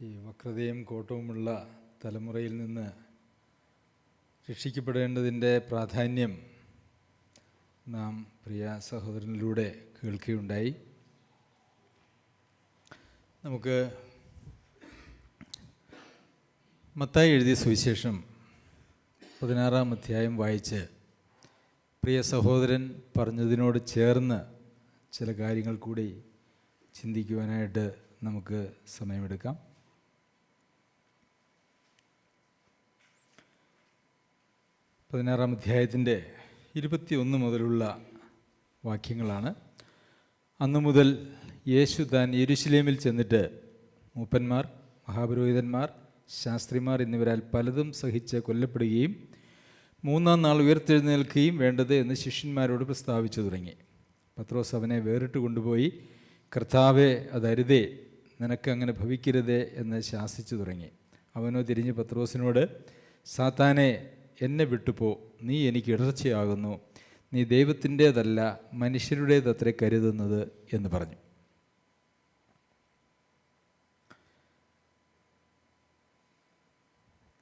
ഈ വക്രതയും കോട്ടവുമുള്ള തലമുറയിൽ നിന്ന് രക്ഷിക്കപ്പെടേണ്ടതിൻ്റെ പ്രാധാന്യം നാം പ്രിയ സഹോദരനിലൂടെ കേൾക്കുകയുണ്ടായി. നമുക്ക് മത്തായി എഴുതിയ സുവിശേഷം 16-ാം അധ്യായം വായിച്ച് പ്രിയ സഹോദരൻ പറഞ്ഞതിനോട് ചേർന്ന് ചില കാര്യങ്ങൾ കൂടി ചിന്തിക്കുവാനായിട്ട് നമുക്ക് സമയമെടുക്കാം. 16-ാം അധ്യായത്തിൻ്റെ 21 മുതലുള്ള വാക്യങ്ങളാണ്. അന്നു മുതൽ യേശു താൻ യെരുശലേമിൽ ചെന്നിട്ട് മൂപ്പന്മാർ, മഹാപുരോഹിതന്മാർ, ശാസ്ത്രിമാർ എന്നിവരാൽ പലതും സഹിച്ച് കൊല്ലപ്പെടുകയും 3-ാം നാൾ ഉയർത്തെഴുന്നേൽക്കുകയും വേണ്ടത് എന്ന് ശിഷ്യന്മാരോട് പ്രസ്താവിച്ചു തുടങ്ങി. പത്രോസ് അവനെ വേറിട്ട് കൊണ്ടുപോയി, കർത്താവേ, അതരുതേ, നിനക്കങ്ങനെ ഭവിക്കരുതേ എന്ന് ശാസിച്ചു തുടങ്ങി. അവനോ തിരിഞ്ഞ് പത്രോസിനോട്, സാത്താനെ, എന്നെ വിട്ടുപോ, നീ എനിക്ക് ഇടർച്ചയാകുന്നു, നീ ദൈവത്തിൻ്റേതല്ല മനുഷ്യരുടേതത്രേ കരുതുന്നത് എന്ന് പറഞ്ഞു.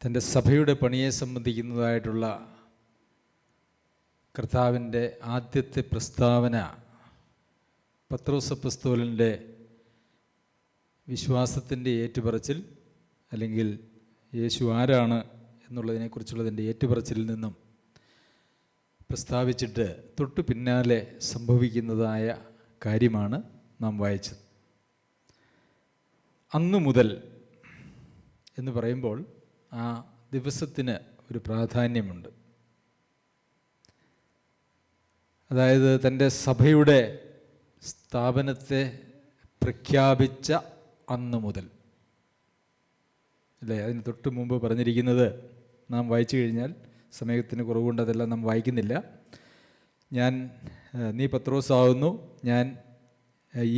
തൻ്റെ സഭയുടെ പണിയെ സംബന്ധിക്കുന്നതായിട്ടുള്ള കർത്താവിൻ്റെ ആദ്യത്തെ പ്രസ്താവന പത്രോസ് അപ്പോസ്തലൻ്റെ വിശ്വാസത്തിൻ്റെ ഏറ്റുപറച്ചിൽ, അല്ലെങ്കിൽ യേശു ആരാണ് എന്നുള്ളതിനെക്കുറിച്ചുള്ളതിൻ്റെ ഏറ്റുപറച്ചിലിൽ നിന്നും പ്രസ്താവിച്ചിട്ട് തൊട്ടു പിന്നാലെ സംഭവിക്കുന്നതായ കാര്യമാണ് നാം വായിച്ചത്. അന്നു മുതൽ എന്ന് പറയുമ്പോൾ ആ ദിവസത്തിന് ഒരു പ്രാധാന്യമുണ്ട്. അതായത് തൻ്റെ സഭയുടെ സ്ഥാപനത്തെ പ്രഖ്യാപിച്ച അന്നു മുതൽ, അല്ലേ? അതിന് തൊട്ട് മുമ്പ് പറഞ്ഞിരിക്കുന്നത് നാം വായിച്ചു കഴിഞ്ഞാൽ സമയത്തിന് കുറവുകൊണ്ട് അതെല്ലാം നാം വായിക്കുന്നില്ല. നീ പത്രോസാകുന്നു, ഞാൻ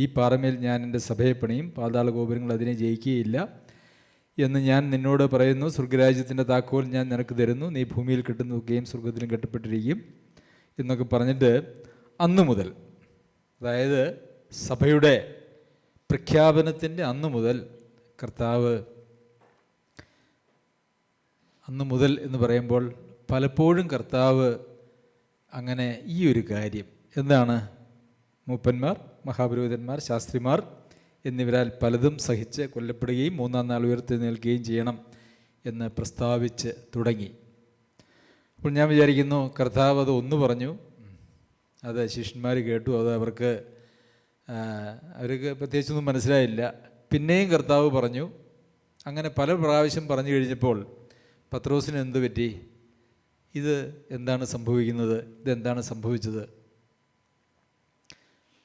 ഈ പാറമേൽ ഞാൻ എൻ്റെ സഭയെ പണിയും, പാതാള ഗോപുരങ്ങൾ അതിനെ ജയിക്കുകയില്ല എന്ന് ഞാൻ നിന്നോട് പറയുന്നു. സ്വർഗരാജ്യത്തിൻ്റെ താക്കോൽ ഞാൻ നിനക്ക് തരുന്നു, നീ ഭൂമിയിൽ കെട്ടുന്നതൊക്കെയും സ്വർഗത്തിലും കെട്ടപ്പെട്ടിരിക്കും എന്നൊക്കെ പറഞ്ഞിട്ട് അന്നു മുതൽ, അതായത് സഭയുടെ പ്രഖ്യാപനത്തിൻ്റെ അന്നു മുതൽ കർത്താവ്, അന്നു മുതൽ എന്ന് പറയുമ്പോൾ പലപ്പോഴും കർത്താവ് അങ്ങനെ ഈ ഒരു കാര്യം എന്താണ്, മൂപ്പന്മാർ, മഹാപുരോഹിതന്മാർ, ശാസ്ത്രിമാർ എന്നിവരാൽ പലതും സഹിച്ച് കൊല്ലപ്പെടുകയും 3-ാം നാൾ ഉയർത്തെഴുന്നേൽക്കുകയും ചെയ്യണം എന്ന് പ്രസ്താവിച്ച് തുടങ്ങി. അപ്പോൾ ഞാൻ വിചാരിക്കുന്നു കർത്താവ് അത് ഒന്ന് പറഞ്ഞു, അത് ശിഷ്യന്മാർ കേട്ടു, അത് അവർക്ക് പ്രത്യേകിച്ചൊന്നും മനസ്സിലായില്ല. പിന്നെയും കർത്താവ് പറഞ്ഞു. അങ്ങനെ പല പ്രാവശ്യം പറഞ്ഞു കഴിഞ്ഞപ്പോൾ പത്രോസിന് എന്ത് പറ്റി? ഇത് എന്താണ് സംഭവിക്കുന്നത്? ഇതെന്താണ് സംഭവിച്ചത്?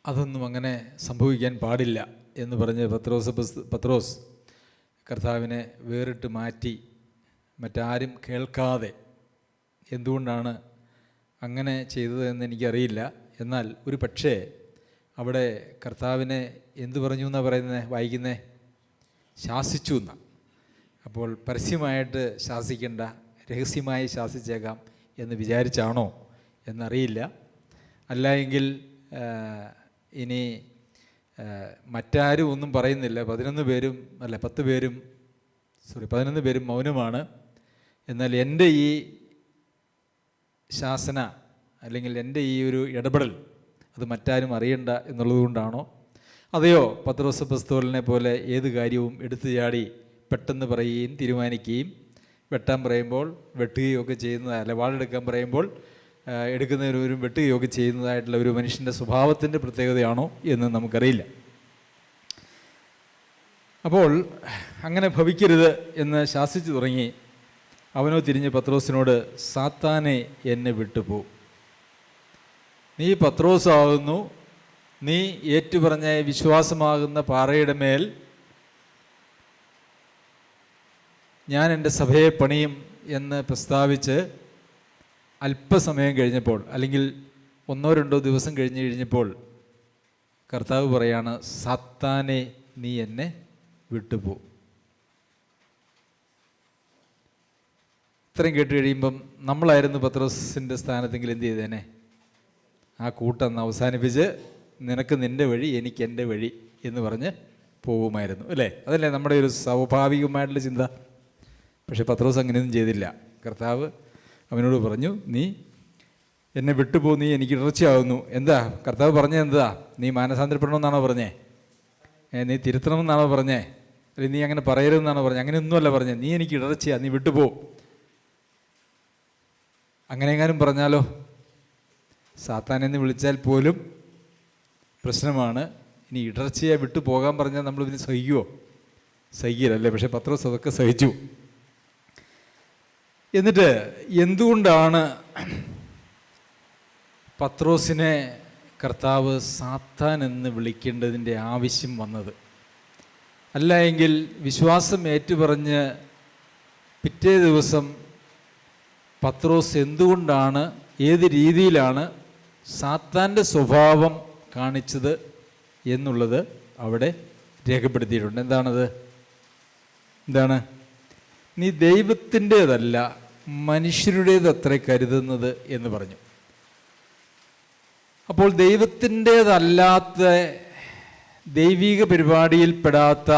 അതൊന്നും അങ്ങനെ സംഭവിക്കാൻ പാടില്ല എന്ന് പറഞ്ഞ് പത്രോസ് കർത്താവിനെ വേറിട്ട് മാറ്റി, മറ്റാരും കേൾക്കാതെ. എന്തുകൊണ്ടാണ് അങ്ങനെ ചെയ്തതെന്ന് എനിക്കറിയില്ല. എന്നാൽ ഒരു പക്ഷേ അവിടെ കർത്താവിനെ എന്തു പറഞ്ഞു എന്നാണ് പറയുന്നത്, വായിക്കുന്നേ? ശാസിച്ചു എന്നാണ്. അപ്പോൾ പരസ്യമായിട്ട് ശാസിക്കേണ്ട, രഹസ്യമായി ശാസിച്ചേക്കാം എന്ന് വിചാരിച്ചാണോ എന്നറിയില്ല. അല്ല എങ്കിൽ ഇനി മറ്റാരും ഒന്നും പറയുന്നില്ല, 11 പേരും മൗനമാണ്. എന്നാൽ എൻ്റെ ഈ ശാസന, അല്ലെങ്കിൽ എൻ്റെ ഈ ഒരു ഇടപെടൽ അത് മറ്റാരും അറിയണ്ട എന്നുള്ളത് കൊണ്ടാണോ? അതെയോ പത്രോസ് അപ്പോസ്തലനെ പോലെ ഏത് കാര്യവും എടുത്തു ചാടി പെട്ടെന്ന് പറയുകയും തീരുമാനിക്കുകയും, വെട്ടാൻ പറയുമ്പോൾ വെട്ടുകയൊക്കെ ചെയ്യുന്നതല്ല, വാളെടുക്കാൻ പറയുമ്പോൾ എടുക്കുന്നവരും വെട്ടുകയൊക്കെ ചെയ്യുന്നതായിട്ടുള്ള ഒരു മനുഷ്യൻ്റെ സ്വഭാവത്തിൻ്റെ പ്രത്യേകതയാണോ എന്ന് നമുക്കറിയില്ല. അപ്പോൾ അങ്ങനെ ഭവിക്കരുത് എന്ന് ശാസിച്ചു തുടങ്ങി. അവനോ തിരിഞ്ഞ് പത്രോസിനോട്, സാത്താനെ, എന്നെ വിട്ടുപോ, നീ പത്രോസാകുന്നു, നീ ഏറ്റുപറഞ്ഞ വിശ്വാസമാകുന്ന പാറയുടെ മേൽ ഞാൻ എൻ്റെ സഭയെ പണിയും എന്ന് പ്രസ്താവിച്ച് അല്പസമയം കഴിഞ്ഞപ്പോൾ, അല്ലെങ്കിൽ 1-2 ദിവസം കഴിഞ്ഞപ്പോൾ കർത്താവ് പറയാണ്, സാത്താനെ, നീ എന്നെ വിട്ടുപോ. ഇത്രയും കേട്ട് കഴിയുമ്പം നമ്മളായിരുന്നു പത്രോസിൻ്റെ സ്ഥാനത്തെങ്കിൽ എന്ത് ചെയ്തേനെ? ആ കൂട്ടം അവസാനിപ്പിച്ച് നിനക്ക് നിൻ്റെ വഴി, എനിക്ക് എൻ്റെ വഴി എന്ന് പറഞ്ഞ് പോകുമായിരുന്നു, അല്ലേ? അതല്ലേ നമ്മുടെ ഒരു സ്വാഭാവികമായിട്ടുള്ള ചിന്ത. പക്ഷേ പത്രോസ് അങ്ങനെയൊന്നും ചെയ്തില്ല. കർത്താവ് അവനോട് പറഞ്ഞു, നീ എന്നെ വിട്ടുപോ, നീ എനിക്ക് ഇടർച്ചയാകുന്നു. എന്താ കർത്താവ് പറഞ്ഞത്? എന്താ? നീ മാനസാന്തരപ്പെടണമെന്നാണോ പറഞ്ഞേ? നീ തിരുത്തണമെന്നാണോ പറഞ്ഞേ? അല്ലെങ്കിൽ നീ അങ്ങനെ പറയരുതെന്നാണോ പറഞ്ഞത്? അങ്ങനെയൊന്നുമല്ല പറഞ്ഞേ. നീ എനിക്ക് ഇടർച്ചയാ, നീ വിട്ടുപോ. അങ്ങനെയെങ്ങാനും പറഞ്ഞാലോ, സാത്താനെന്ന് വിളിച്ചാൽ പോലും പ്രശ്നമാണ്. ഇനി ഇടർച്ചയെ വിട്ടു പോകാൻ പറഞ്ഞാൽ നമ്മൾ ഇതിന് സഹിക്കുമോ? സഹിക്കില്ലല്ലേ? പക്ഷേ പത്രോസ് അതൊക്കെ സഹിച്ചു. എന്നിട്ട് എന്തുകൊണ്ടാണ് പത്രോസിനെ കർത്താവ് സാത്താൻ എന്ന് വിളിക്കേണ്ടതിൻ്റെ ആവശ്യം വന്നത്? അല്ല എങ്കിൽ വിശ്വാസം ഏറ്റുപറഞ്ഞ് പിറ്റേ ദിവസം പത്രോസ് എന്തുകൊണ്ടാണ്, ഏത് രീതിയിലാണ് സാത്താൻ്റെ സ്വഭാവം കാണിച്ചത് എന്നുള്ളത് അവിടെ രേഖപ്പെടുത്തിയിട്ടുണ്ട്. എന്താണത്? എന്താണ്? നീ ദൈവത്തിൻ്റേതല്ല മനുഷ്യരുടേതത്ര കരുതുന്നത് എന്ന് പറഞ്ഞു. അപ്പോൾ ദൈവത്തിൻ്റേതല്ലാത്ത, ദൈവിക പരിപാടിയിൽപ്പെടാത്ത,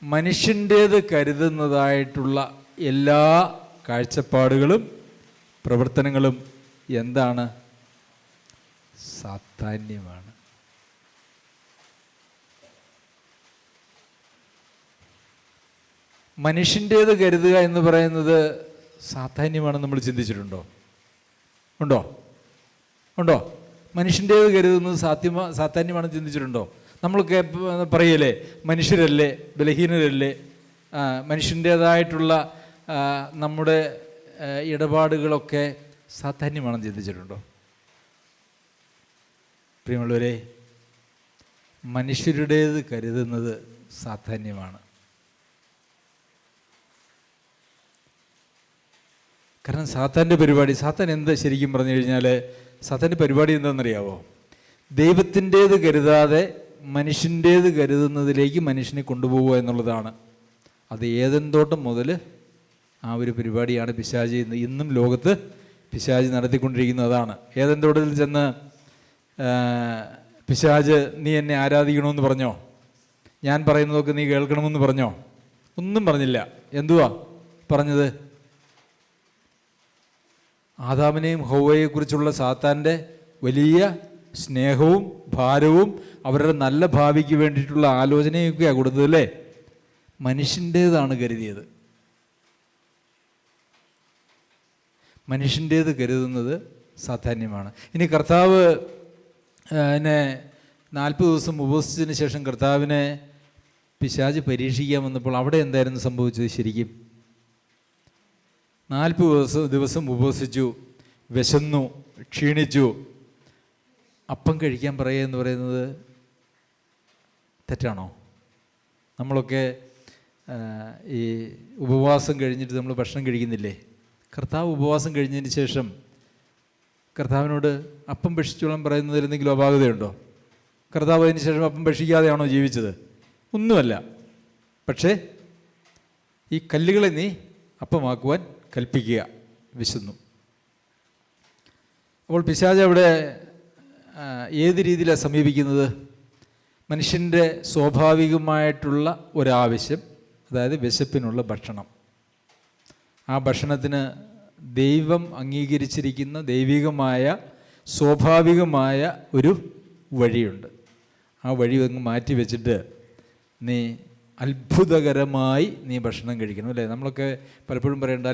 മനുഷ്യൻ്റേത് കരുതുന്നതായിട്ടുള്ള എല്ലാ കാഴ്ചപ്പാടുകളും പ്രവർത്തനങ്ങളും എന്താണ്? സാത്താന്യമാണ്. മനുഷ്യൻ്റേത് കരുതുക എന്ന് പറയുന്നത് സാധാന്യമാണെന്ന് നമ്മൾ ചിന്തിച്ചിട്ടുണ്ടോ? ഉണ്ടോ? ഉണ്ടോ? മനുഷ്യൻ്റേത് കരുതുന്നത് സാധാന്യമാണെന്ന് ചിന്തിച്ചിട്ടുണ്ടോ? നമ്മളൊക്കെ പറയല്ലേ, മനുഷ്യരല്ലേ, ബലഹീനരല്ലേ, മനുഷ്യൻ്റേതായിട്ടുള്ള നമ്മുടെ ഇടപാടുകളൊക്കെ സാധാന്യമാണെന്ന് ചിന്തിച്ചിട്ടുണ്ടോ? പ്രിയമുള്ളവരെ, മനുഷ്യരുടേത് കരുതുന്നത് സാധാന്യമാണ്. കാരണം സാത്താൻ്റെ പരിപാടി, സാത്താൻ എന്താ ശരിക്കും പറഞ്ഞു കഴിഞ്ഞാൽ സാത്താൻ്റെ പരിപാടി എന്താണെന്നറിയാവോ? ദൈവത്തിൻ്റേത് കരുതാതെ മനുഷ്യൻ്റേത് കരുതുന്നതിലേക്ക് മനുഷ്യനെ കൊണ്ടുപോവുക എന്നുള്ളതാണ്. അത് ഏദൻ തോട്ടം മുതൽ ആ ഒരു പരിപാടിയാണ് പിശാച് ഇന്നും ലോകത്ത് പിശാച് നടത്തിക്കൊണ്ടിരിക്കുന്നതാണ്. ഏദൻ തോട്ടത്തിൽ ചെന്ന് പിശാച് നീ എന്നെ ആരാധിക്കണമെന്ന് പറഞ്ഞോ? ഞാൻ പറയുന്നതൊക്കെ നീ കേൾക്കണമെന്ന് പറഞ്ഞോ? ഒന്നും പറഞ്ഞില്ല. എന്തുവാ പറഞ്ഞത്? ആദാമിനെയും ഹൗവയെക്കുറിച്ചുള്ള സാത്താൻ്റെ വലിയ സ്നേഹവും ഭാരവും അവരുടെ നല്ല ഭാവിക്ക് വേണ്ടിയിട്ടുള്ള ആലോചനയൊക്കെയാണ് കൊടുത്തത്, അല്ലേ? മനുഷ്യൻ്റേതാണ് കരുതിയത്. മനുഷ്യൻ്റേത് കരുതുന്നത് സാധാന്യമാണ്. ഇനി കർത്താവ് 40 ദിവസം ഉപവസിച്ചതിന് ശേഷം കർത്താവിനെ പിശാച് പരീക്ഷിക്കാൻ വന്നപ്പോൾ അവിടെ എന്തായിരുന്നു സംഭവിച്ചത് ശരിക്കും? 40 ദിവസം ഉപവസിച്ചു, വിശന്നു, ക്ഷീണിച്ചു. അപ്പം കഴിക്കാൻ പറയുക എന്ന് പറയുന്നത് തെറ്റാണോ? നമ്മളൊക്കെ ഈ ഉപവാസം കഴിഞ്ഞിട്ട് നമ്മൾ ഭക്ഷണം കഴിക്കുന്നില്ലേ? കർത്താവ് ഉപവാസം കഴിഞ്ഞതിന് ശേഷം കർത്താവിനോട് അപ്പം ഭക്ഷിച്ചോളം പറയുന്നതിൽ എന്തെങ്കിലും അപാകതയുണ്ടോ? കർത്താവ് അതിന് ശേഷം അപ്പം ഭക്ഷിക്കാതെയാണോ ജീവിച്ചത്? ഒന്നുമല്ല. പക്ഷേ ഈ കല്ലുകളെ നീ അപ്പമാക്കുവാൻ കൽപ്പിക്കുക, വിശന്നു. അപ്പോൾ പിശാച് അവിടെ ഏത് രീതിയിലാണ് സമീപിക്കുന്നത്? മനുഷ്യൻ്റെ സ്വാഭാവികമായിട്ടുള്ള ഒരാവശ്യം, അതായത് വിശപ്പിനുള്ള ഭക്ഷണം. ആ ഭക്ഷണത്തിന് ദൈവം അംഗീകരിച്ചിരിക്കുന്ന ദൈവികമായ സ്വാഭാവികമായ ഒരു വഴിയുണ്ട്. ആ വഴി അങ്ങ് മാറ്റി വെച്ചിട്ട് നീ അത്ഭുതകരമായി നീ ഭക്ഷണം കഴിക്കണം, അല്ലേ? നമ്മളൊക്കെ പലപ്പോഴും പറയേണ്ട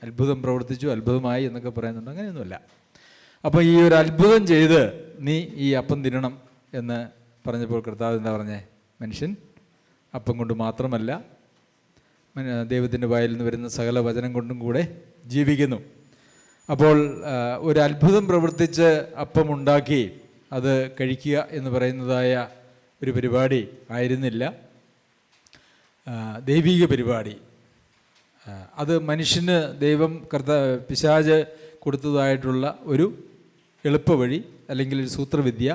അത്ഭുതം പ്രവർത്തിച്ചു, അത്ഭുതമായി എന്നൊക്കെ പറയുന്നുണ്ട്. അങ്ങനെയൊന്നുമല്ല. അപ്പോൾ ഈ ഒരു അത്ഭുതം ചെയ്ത് നീ ഈ അപ്പം തിന്നണം എന്ന് പറഞ്ഞപ്പോൾ കർത്താവ് എന്താ പറഞ്ഞേ? മനുഷ്യൻ അപ്പം കൊണ്ട് മാത്രമല്ല ദൈവത്തിൻ്റെ വായിൽ നിന്ന് വരുന്ന സകല വചനം കൊണ്ടും കൂടെ ജീവിക്കുന്നു. അപ്പോൾ ഒരു അത്ഭുതം പ്രവർത്തിച്ച് അപ്പം ഉണ്ടാക്കി അത് കഴിക്കുക എന്ന് പറയുന്നതായ ഒരു പരിപാടി ആയിരുന്നില്ല ദൈവിക പരിപാടി. അത് മനുഷ്യന് ദൈവം പിശാച് കൊടുത്തതായിട്ടുള്ള ഒരു എളുപ്പവഴി അല്ലെങ്കിൽ ഒരു സൂത്രവിദ്യ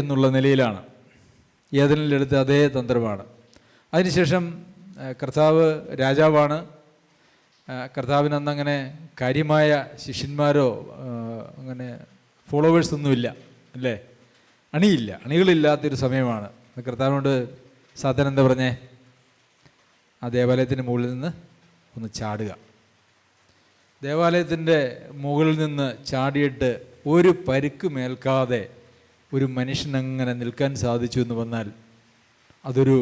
എന്നുള്ള നിലയിലാണ്. ഏദനിലെടുത്ത അതേ തന്ത്രമാണ്. അതിനുശേഷം കർത്താവ് രാജാവാണ്. കർത്താവിന് അന്നങ്ങനെ കാര്യമായ ശിഷ്യന്മാരോ അങ്ങനെ ഫോളോവേഴ്സൊന്നുമില്ല, അല്ലേ? അണികളില്ലാത്തൊരു സമയമാണ്. കർത്താവിനോട് സാത്താൻ എന്താ പറഞ്ഞേ? ആ ദേവാലയത്തിൻ്റെ മുകളിൽ നിന്ന് ഒന്ന് ചാടുക. ദേവാലയത്തിൻ്റെ മുകളിൽ നിന്ന് ചാടിയിട്ട് ഒരു പരിക്കുമേൽക്കാതെ ഒരു മനുഷ്യനങ്ങനെ നിൽക്കാൻ സാധിച്ചു എന്ന് വന്നാൽ അതൊരു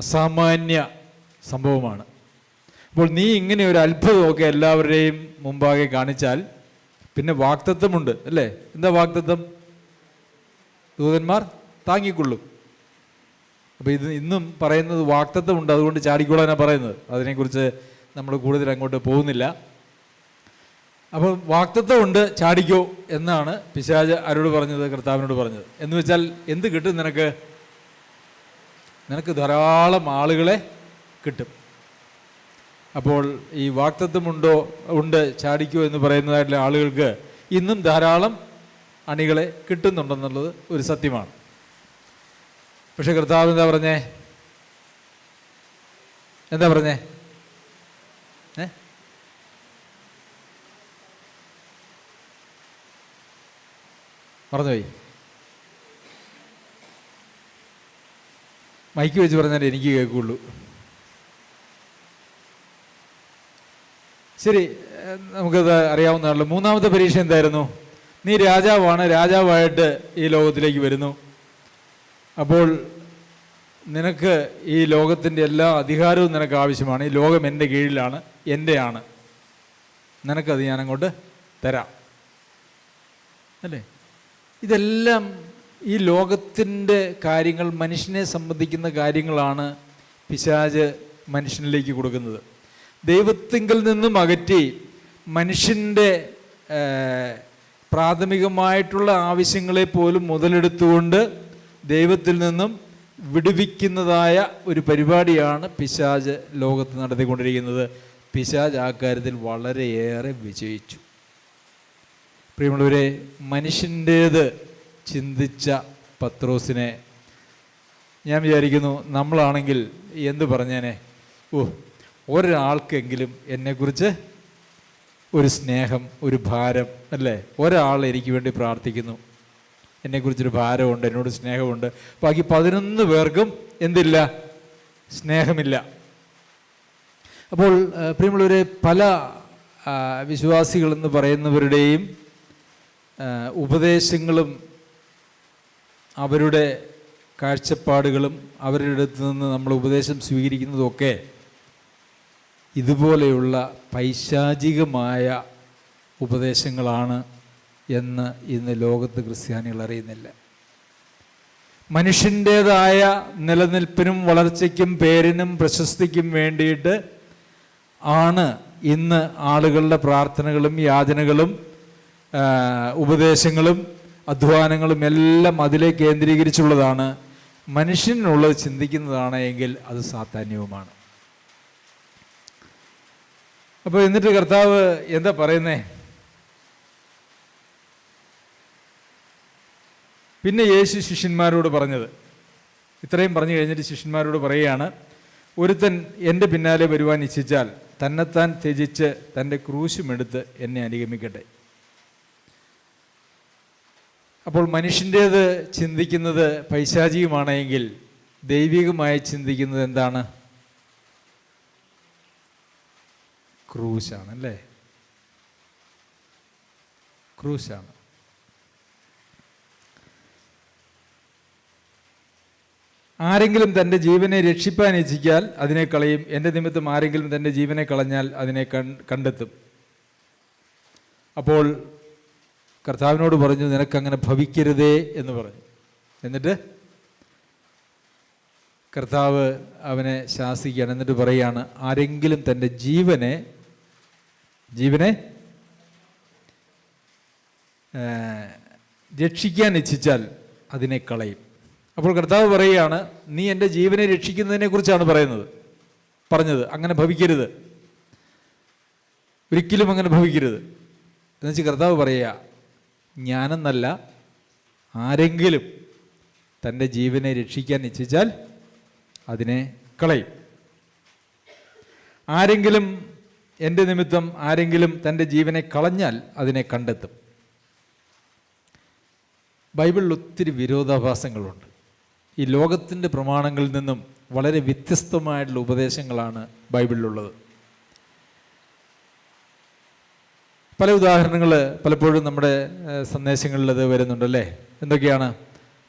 അസാമാന്യ സംഭവമാണ്. അപ്പോൾ നീ ഇങ്ങനെ ഒരു അത്ഭുതമൊക്കെ എല്ലാവരുടെയും മുമ്പാകെ കാണിച്ചാൽ പിന്നെ വാഗ്ദത്തമുണ്ട് അല്ലേ? എന്താ വാഗ്ദത്തം? ദൂതന്മാർ താങ്ങിക്കൊള്ളും. അപ്പോൾ ഇത് ഇന്നും പറയുന്നത് വാഗ്ദത്തമുണ്ട്, അതുകൊണ്ട് ചാടിക്കൊള്ളാനാണ് പറയുന്നത്. അതിനെക്കുറിച്ച് നമ്മൾ കൂടുതൽ അങ്ങോട്ട് പോകുന്നില്ല. അപ്പോൾ വാഗ്ദത്തമുണ്ട്, ചാടിക്കോ എന്നാണ് പിശാച് ആരോട് പറഞ്ഞത്? കർത്താവിനോട് പറഞ്ഞത്. എന്ന് വെച്ചാൽ എന്ത് കിട്ടും നിനക്ക്? നിനക്ക് ധാരാളം ആളുകളെ കിട്ടും. അപ്പോൾ ഈ ഉണ്ട്, ചാടിക്കോ എന്ന് പറയുന്നതായിട്ടുള്ള ആളുകൾക്ക് ഇന്നും ധാരാളം അണികളെ കിട്ടുന്നുണ്ടെന്നുള്ളത് ഒരു സത്യമാണ്. പക്ഷെ കർത്താവ് എന്താ പറഞ്ഞേ? മറന്നുപോയി. മൈക്ക് വെച്ച് പറഞ്ഞാൽ എനിക്ക് കേൾക്കുള്ളൂ. ശരി, നമുക്കത് അറിയാവുന്നതാണല്ലോ. മൂന്നാമത്തെ പരീക്ഷ എന്തായിരുന്നു? നീ രാജാവാണ്, രാജാവായിട്ട് ഈ ലോകത്തിലേക്ക് വരുന്നു. അപ്പോൾ നിനക്ക് ഈ ലോകത്തിൻ്റെ എല്ലാ അധികാരവും നിനക്ക് ആവശ്യമാണ്. ഈ ലോകം എൻ്റെ കീഴിലാണ്, എൻ്റെയാണ്. നിനക്കത് ഞാനങ്ങോട്ട് തരാം അല്ലേ? ഇതെല്ലാം ഈ ലോകത്തിൻ്റെ കാര്യങ്ങൾ, മനുഷ്യനെ സംബന്ധിക്കുന്ന കാര്യങ്ങളാണ് പിശാച് മനുഷ്യനിലേക്ക് കൊടുക്കുന്നത്. ദൈവത്തിങ്കിൽ നിന്നും അകറ്റി മനുഷ്യൻ്റെ പ്രാഥമികമായിട്ടുള്ള ആവശ്യങ്ങളെ പോലും മുതലെടുത്തുകൊണ്ട് ദൈവത്തിൽ നിന്നും വിടുവിക്കുന്നതായ ഒരു പരിപാടിയാണ് പിശാച് ലോകത്ത് നടത്തിക്കൊണ്ടിരിക്കുന്നത്. പിശാച് ആ കാര്യത്തിൽ വളരെയേറെ വിജയിച്ചു. പ്രിയമുള്ളവരെ, മനുഷ്യൻ്റേത് ചിന്തിച്ച പത്രോസിനെ ഞാൻ വിചാരിക്കുന്നു നമ്മളാണെങ്കിൽ എന്ത് പറഞ്ഞേനെ? ഒരാൾക്കെങ്കിലും എന്നെക്കുറിച്ച് ഒരു സ്നേഹം, ഒരു ഭാരം അല്ലേ? ഒരാൾ എനിക്ക് വേണ്ടി പ്രാർത്ഥിക്കുന്നു, എന്നെക്കുറിച്ചൊരു ഭാരമുണ്ട്, എന്നോട് സ്നേഹമുണ്ട്. ബാക്കി 11 പേർക്കും എന്തില്ല? സ്നേഹമില്ല. അപ്പോൾ പ്രിയമുള്ളവരെ, പല വിശ്വാസികളെന്ന് പറയുന്നവരുടെയും ഉപദേശങ്ങളും അവരുടെ കാഴ്ചപ്പാടുകളും അവരുടെ അടുത്ത് നിന്ന് നമ്മൾ ഉപദേശം സ്വീകരിക്കുന്നതൊക്കെ ഇതുപോലെയുള്ള പൈശാചികമായ ഉപദേശങ്ങളാണ് എന്ന് ഇന്ന് ലോകത്ത് ക്രിസ്ത്യാനികൾ അറിയുന്നില്ല. മനുഷ്യൻ്റേതായ നിലനിൽപ്പിനും വളർച്ചയ്ക്കും പേരിനും പ്രശസ്തിക്കും വേണ്ടിയിട്ട് ആണ് ഇന്ന് ആളുകളുടെ പ്രാർത്ഥനകളും യാചനകളും ഉപദേശങ്ങളും അധ്വാനങ്ങളും എല്ലാം അതിലെ കേന്ദ്രീകരിച്ചുള്ളതാണ്. മനുഷ്യനുള്ളത് ചിന്തിക്കുന്നതാണ് എങ്കിൽ അത് സാത്താന്യവുമാണ്. അപ്പോൾ എന്നിട്ട് കർത്താവ് എന്താ പറയുന്നേ? പിന്നെ യേശു ശിഷ്യന്മാരോട് പറഞ്ഞത്, ഇത്രയും പറഞ്ഞു കഴിഞ്ഞിട്ട് ശിഷ്യന്മാരോട് പറയുകയാണ്, ഒരുത്തൻ എൻ്റെ പിന്നാലെ വരുവാൻ ഇച്ഛിച്ചാൽ തന്നെത്താൻ ത്യജിച്ച് തൻ്റെ ക്രൂശുമെടുത്ത് എന്നെ അനുഗമിക്കട്ടെ. അപ്പോൾ മനുഷ്യൻ്റേത് ചിന്തിക്കുന്നത് പൈശാചികമാണെങ്കിൽ ദൈവികമായി ചിന്തിക്കുന്നത് എന്താണ്? ക്രൂശാണ് അല്ലേ? ക്രൂശാണ്. ആരെങ്കിലും തൻ്റെ ജീവനെ രക്ഷിപ്പാൻ ഇച്ഛിച്ചാൽ അതിനെ കളയും, എൻ്റെ നിമിത്തം ആരെങ്കിലും തൻ്റെ ജീവനെ കളഞ്ഞാൽ അതിനെ കണ്ടെത്തും. അപ്പോൾ കർത്താവിനോട് പറഞ്ഞു, നിനക്കങ്ങനെ ഭവിക്കരുതേ എന്ന് പറഞ്ഞു. എന്നിട്ട് കർത്താവ് അവനെ ശാസിക്കുകയാണ്. എന്നിട്ട് പറയുകയാണ്, ആരെങ്കിലും തൻ്റെ ജീവനെ രക്ഷിക്കാൻ ഇച്ഛിച്ചാൽ അതിനെ കളയും. അപ്പോൾ കർത്താവ് പറയുകയാണ്, നീ എൻ്റെ ജീവനെ രക്ഷിക്കുന്നതിനെ കുറിച്ചാണ് പറഞ്ഞത്. അങ്ങനെ ഭവിക്കരുത്, ഒരിക്കലും അങ്ങനെ ഭവിക്കരുത് എന്നുവെച്ച് കർത്താവ് പറയുക, ഞാനെന്നല്ല, ആരെങ്കിലും തൻ്റെ ജീവനെ രക്ഷിക്കാൻ ഇച്ഛിച്ചാൽ അതിനെ കളയും. ആരെങ്കിലും എൻ്റെ നിമിത്തം ആരെങ്കിലും തൻ്റെ ജീവനെ കളഞ്ഞാൽ അതിനെ കണ്ടെത്തും. ബൈബിളിൽ ഒത്തിരി വിരോധാഭാസങ്ങളുണ്ട്. ഈ ലോകത്തിൻ്റെ പ്രമാണങ്ങളിൽ നിന്നും വളരെ വ്യത്യസ്തമായിട്ടുള്ള ഉപദേശങ്ങളാണ് ബൈബിളിലുള്ളത്. പല ഉദാഹരണങ്ങൾ പലപ്പോഴും നമ്മുടെ സന്ദേശങ്ങളിൽ അത് വരുന്നുണ്ടല്ലേ. എന്തൊക്കെയാണ്?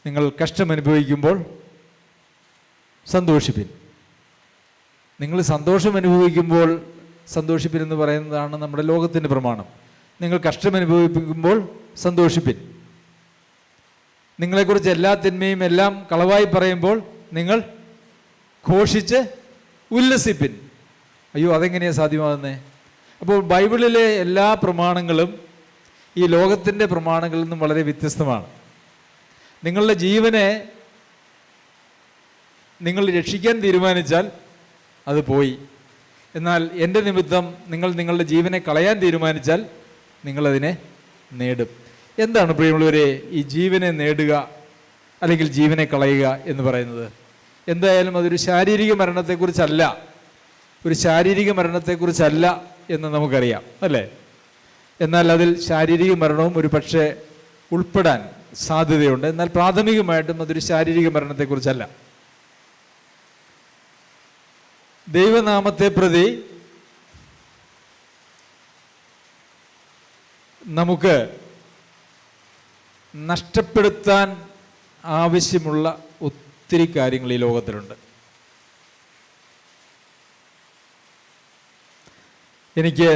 നിങ്ങൾ കഷ്ടം അനുഭവിക്കുമ്പോൾ സന്തോഷിപ്പിൻ. നിങ്ങൾ സന്തോഷം അനുഭവിക്കുമ്പോൾ സന്തോഷിപ്പിൻ എന്ന് പറയുന്നതാണ് നമ്മുടെ ലോകത്തിൻ്റെ പ്രമാണം. നിങ്ങൾ കഷ്ടം അനുഭവിക്കുമ്പോൾ സന്തോഷിപ്പിൻ. നിങ്ങളെക്കുറിച്ച് എല്ലാ തിന്മയും എല്ലാം കളവായി പറയുമ്പോൾ നിങ്ങൾ ഘോഷിച്ച് ഉല്ലസിപ്പിൻ. അയ്യോ, അതെങ്ങനെയാണ് സാധ്യമാകുന്നത്? അപ്പോൾ ബൈബിളിലെ എല്ലാ പ്രമാണങ്ങളും ഈ ലോകത്തിൻ്റെ പ്രമാണങ്ങളിൽ നിന്നും വളരെ വ്യത്യസ്തമാണ്. നിങ്ങളുടെ ജീവനെ നിങ്ങൾ രക്ഷിക്കാൻ തീരുമാനിച്ചാൽ അത് പോയി. എന്നാൽ എൻ്റെ നിമിത്തം നിങ്ങൾ നിങ്ങളുടെ ജീവനെ കളയാൻ തീരുമാനിച്ചാൽ നിങ്ങളതിനെ നേടും. എന്താണ് പ്രിയമുള്ളവരെ ഈ ജീവനെ നേടുക അല്ലെങ്കിൽ ജീവനെ കളയുക എന്ന് പറയുന്നത്? എന്തായാലും അതൊരു ശാരീരിക മരണത്തെക്കുറിച്ചല്ല, ഒരു ശാരീരിക മരണത്തെക്കുറിച്ചല്ല എന്ന് നമുക്കറിയാം, അല്ലേ? എന്നാൽ അതിൽ ശാരീരിക മരണവും ഒരു പക്ഷേ ഉൾപ്പെടാൻ സാധ്യതയുണ്ട്. എന്നാൽ പ്രാഥമികമായിട്ടും അതൊരു ശാരീരിക മരണത്തെക്കുറിച്ചല്ല. ദൈവനാമത്തെ പ്രതി നമുക്ക് നഷ്ടപ്പെടുത്താൻ ആവശ്യമുള്ള ഒത്തിരി കാര്യങ്ങൾ ഈ ലോകത്തിലുണ്ട്. എനിക്ക്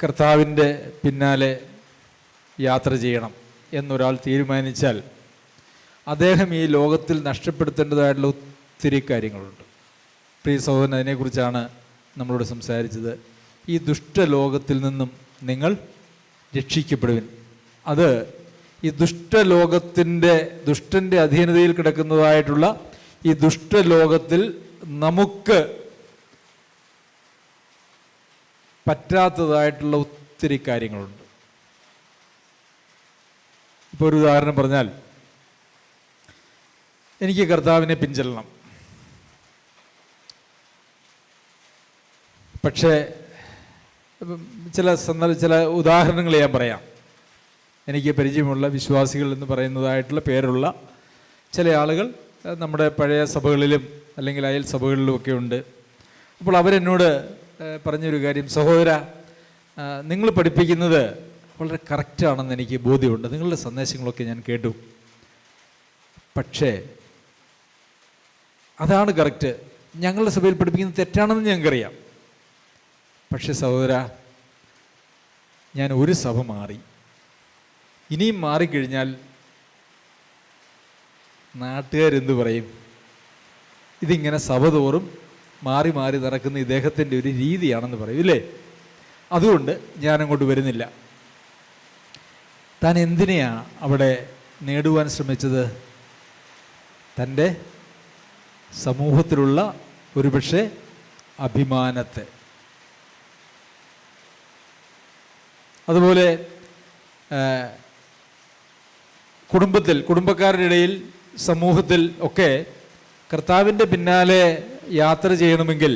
കർത്താവിൻ്റെ പിന്നാലെ യാത്ര ചെയ്യണം എന്നൊരാൾ തീരുമാനിച്ചാൽ അദ്ദേഹം ഈ ലോകത്തിൽ നഷ്ടപ്പെടുത്തേണ്ടതായിട്ടുള്ള ഒത്തിരി കാര്യങ്ങളുണ്ട്. പ്രിയ സഹോദരൻ, അതിനെക്കുറിച്ചാണ് നമ്മളോട് സംസാരിച്ചത്. ഈ ദുഷ്ടലോകത്തിൽ നിന്നും നിങ്ങൾ രക്ഷിക്കപ്പെടുവിൻ. അത് ഈ ദുഷ്ടൻ്റെ അധീനതയിൽ കിടക്കുന്നതായിട്ടുള്ള ഈ ദുഷ്ടലോകത്തിൽ നമുക്ക് പറ്റാത്തതായിട്ടുള്ള ഒത്തിരി കാര്യങ്ങളുണ്ട്. ഇപ്പോൾ ഒരു ഉദാഹരണം പറഞ്ഞാൽ, എനിക്ക് കർത്താവിനെ പിൻചെല്ലണം. പക്ഷേ ചില ഉദാഹരണങ്ങൾ ഞാൻ പറയാം. എനിക്ക് പരിചയമുള്ള വിശ്വാസികൾ എന്ന് പറയുന്നതായിട്ടുള്ള പേരുള്ള ചില ആളുകൾ നമ്മുടെ പഴയ സഭകളിലും അല്ലെങ്കിൽ അയൽ സഭകളിലുമൊക്കെ ഉണ്ട്. അപ്പോൾ അവരെന്നോട് പറഞ്ഞൊരു കാര്യം, സഹോദര, നിങ്ങൾ പഠിപ്പിക്കുന്നത് വളരെ കറക്റ്റാണെന്ന് എനിക്ക് ബോധ്യമുണ്ട്, നിങ്ങളുടെ സന്ദേശങ്ങളൊക്കെ ഞാൻ കേട്ടു. പക്ഷേ അതാണ് കറക്റ്റ്, ഞങ്ങളുടെ സഭയിൽ പഠിപ്പിക്കുന്നത് തെറ്റാണെന്ന് ഞങ്ങൾക്കറിയാം. പക്ഷേ സഹോദര, ഞാൻ ഒരു സഭ മാറി, ഇനിയും മാറിക്കഴിഞ്ഞാൽ നാട്ടുകാരെന്ത് പറയും? ഇതിങ്ങനെ സഭ തോറും മാറി മാറി നടക്കുന്ന ഇദ്ദേഹത്തിൻ്റെ ഒരു രീതിയാണെന്ന് പറയും, ഇല്ലേ? അതുകൊണ്ട് ഞാനങ്ങോട്ട് വരുന്നില്ല. താൻ എന്തിനെയാ അവിടെ നേടുവാൻ ശ്രമിച്ചത്? തൻ്റെ സമൂഹത്തിലുള്ള ഒരുപക്ഷെ അഭിമാനത്തെ. അതുപോലെ കുടുംബക്കാരുടെ ഇടയിൽ, സമൂഹത്തിൽ ഒക്കെ കർത്താവിൻ്റെ പിന്നാലെ യാത്ര ചെയ്യണമെങ്കിൽ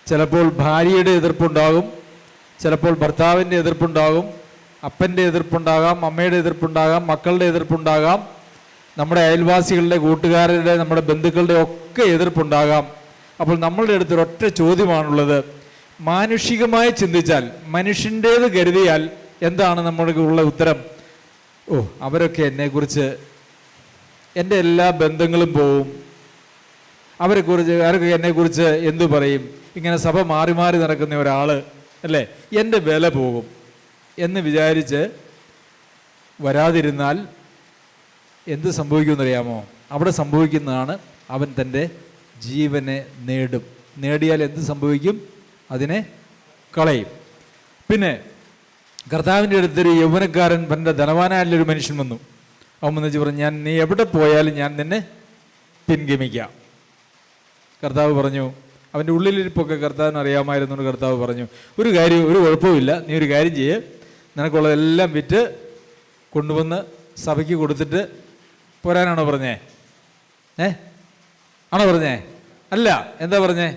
ചിലപ്പോൾ ഭാര്യയുടെ എതിർപ്പുണ്ടാകും, ചിലപ്പോൾ ഭർത്താവിൻ്റെ എതിർപ്പുണ്ടാകും, അപ്പൻ്റെ എതിർപ്പുണ്ടാകാം, അമ്മയുടെ എതിർപ്പുണ്ടാകാം, മക്കളുടെ എതിർപ്പുണ്ടാകാം, നമ്മുടെ അയൽവാസികളുടെ, കൂട്ടുകാരുടെ, നമ്മുടെ ബന്ധുക്കളുടെ ഒക്കെ എതിർപ്പുണ്ടാകാം. അപ്പോൾ നമ്മളുടെ അടുത്തൊരൊറ്റ ചോദ്യമാണുള്ളത്. മാനുഷികമായി ചിന്തിച്ചാൽ, മനുഷ്യൻ്റേത് കരുതിയാൽ എന്താണ് നമ്മൾക്ക് ഉള്ള ഉത്തരം? ഓ, അവരൊക്കെ എന്നെക്കുറിച്ച്, എൻ്റെ എല്ലാ ബന്ധങ്ങളും പോവും, അവരൊക്കെ എന്നെക്കുറിച്ച് എന്തു പറയും? ഇങ്ങനെ സഭ മാറി മാറി നടക്കുന്ന ഒരാൾ അല്ലേ, എൻ്റെ വില പോകും എന്ന് വിചാരിച്ച് വരാതിരുന്നാൽ എന്ത് സംഭവിക്കുമെന്നറിയാമോ? അവിടെ സംഭവിക്കുന്നതാണ്, അവൻ തൻ്റെ ജീവനെ നേടും. നേടിയാൽ എന്ത് സംഭവിക്കും? അതിനെ കളയും. പിന്നെ കർത്താവിൻ്റെ അടുത്തൊരു യൗവനക്കാരൻ, തൻ്റെ ധനവാനായുള്ളൊരു മനുഷ്യൻ വന്നു. അവൻ വന്നിച്ച് പറഞ്ഞു, നീ എവിടെ പോയാലും ഞാൻ നിന്നെ പിൻഗമിക്കാം. കർത്താവ് പറഞ്ഞു, അവൻ്റെ ഉള്ളിലിരിപ്പൊക്കെ കർത്താവിന് അറിയാമായിരുന്നുകൊണ്ട് കർത്താവ് പറഞ്ഞു, ഒരു കുഴപ്പമില്ല, നീ ഒരു കാര്യം ചെയ്യ്, നിനക്കുള്ളതെല്ലാം വിറ്റ് കൊണ്ടുവന്ന് സഭയ്ക്ക് കൊടുത്തിട്ട് പോരാനാണോ പറഞ്ഞേ? ആണോ പറഞ്ഞേ? അല്ല, എന്താ പറഞ്ഞേ?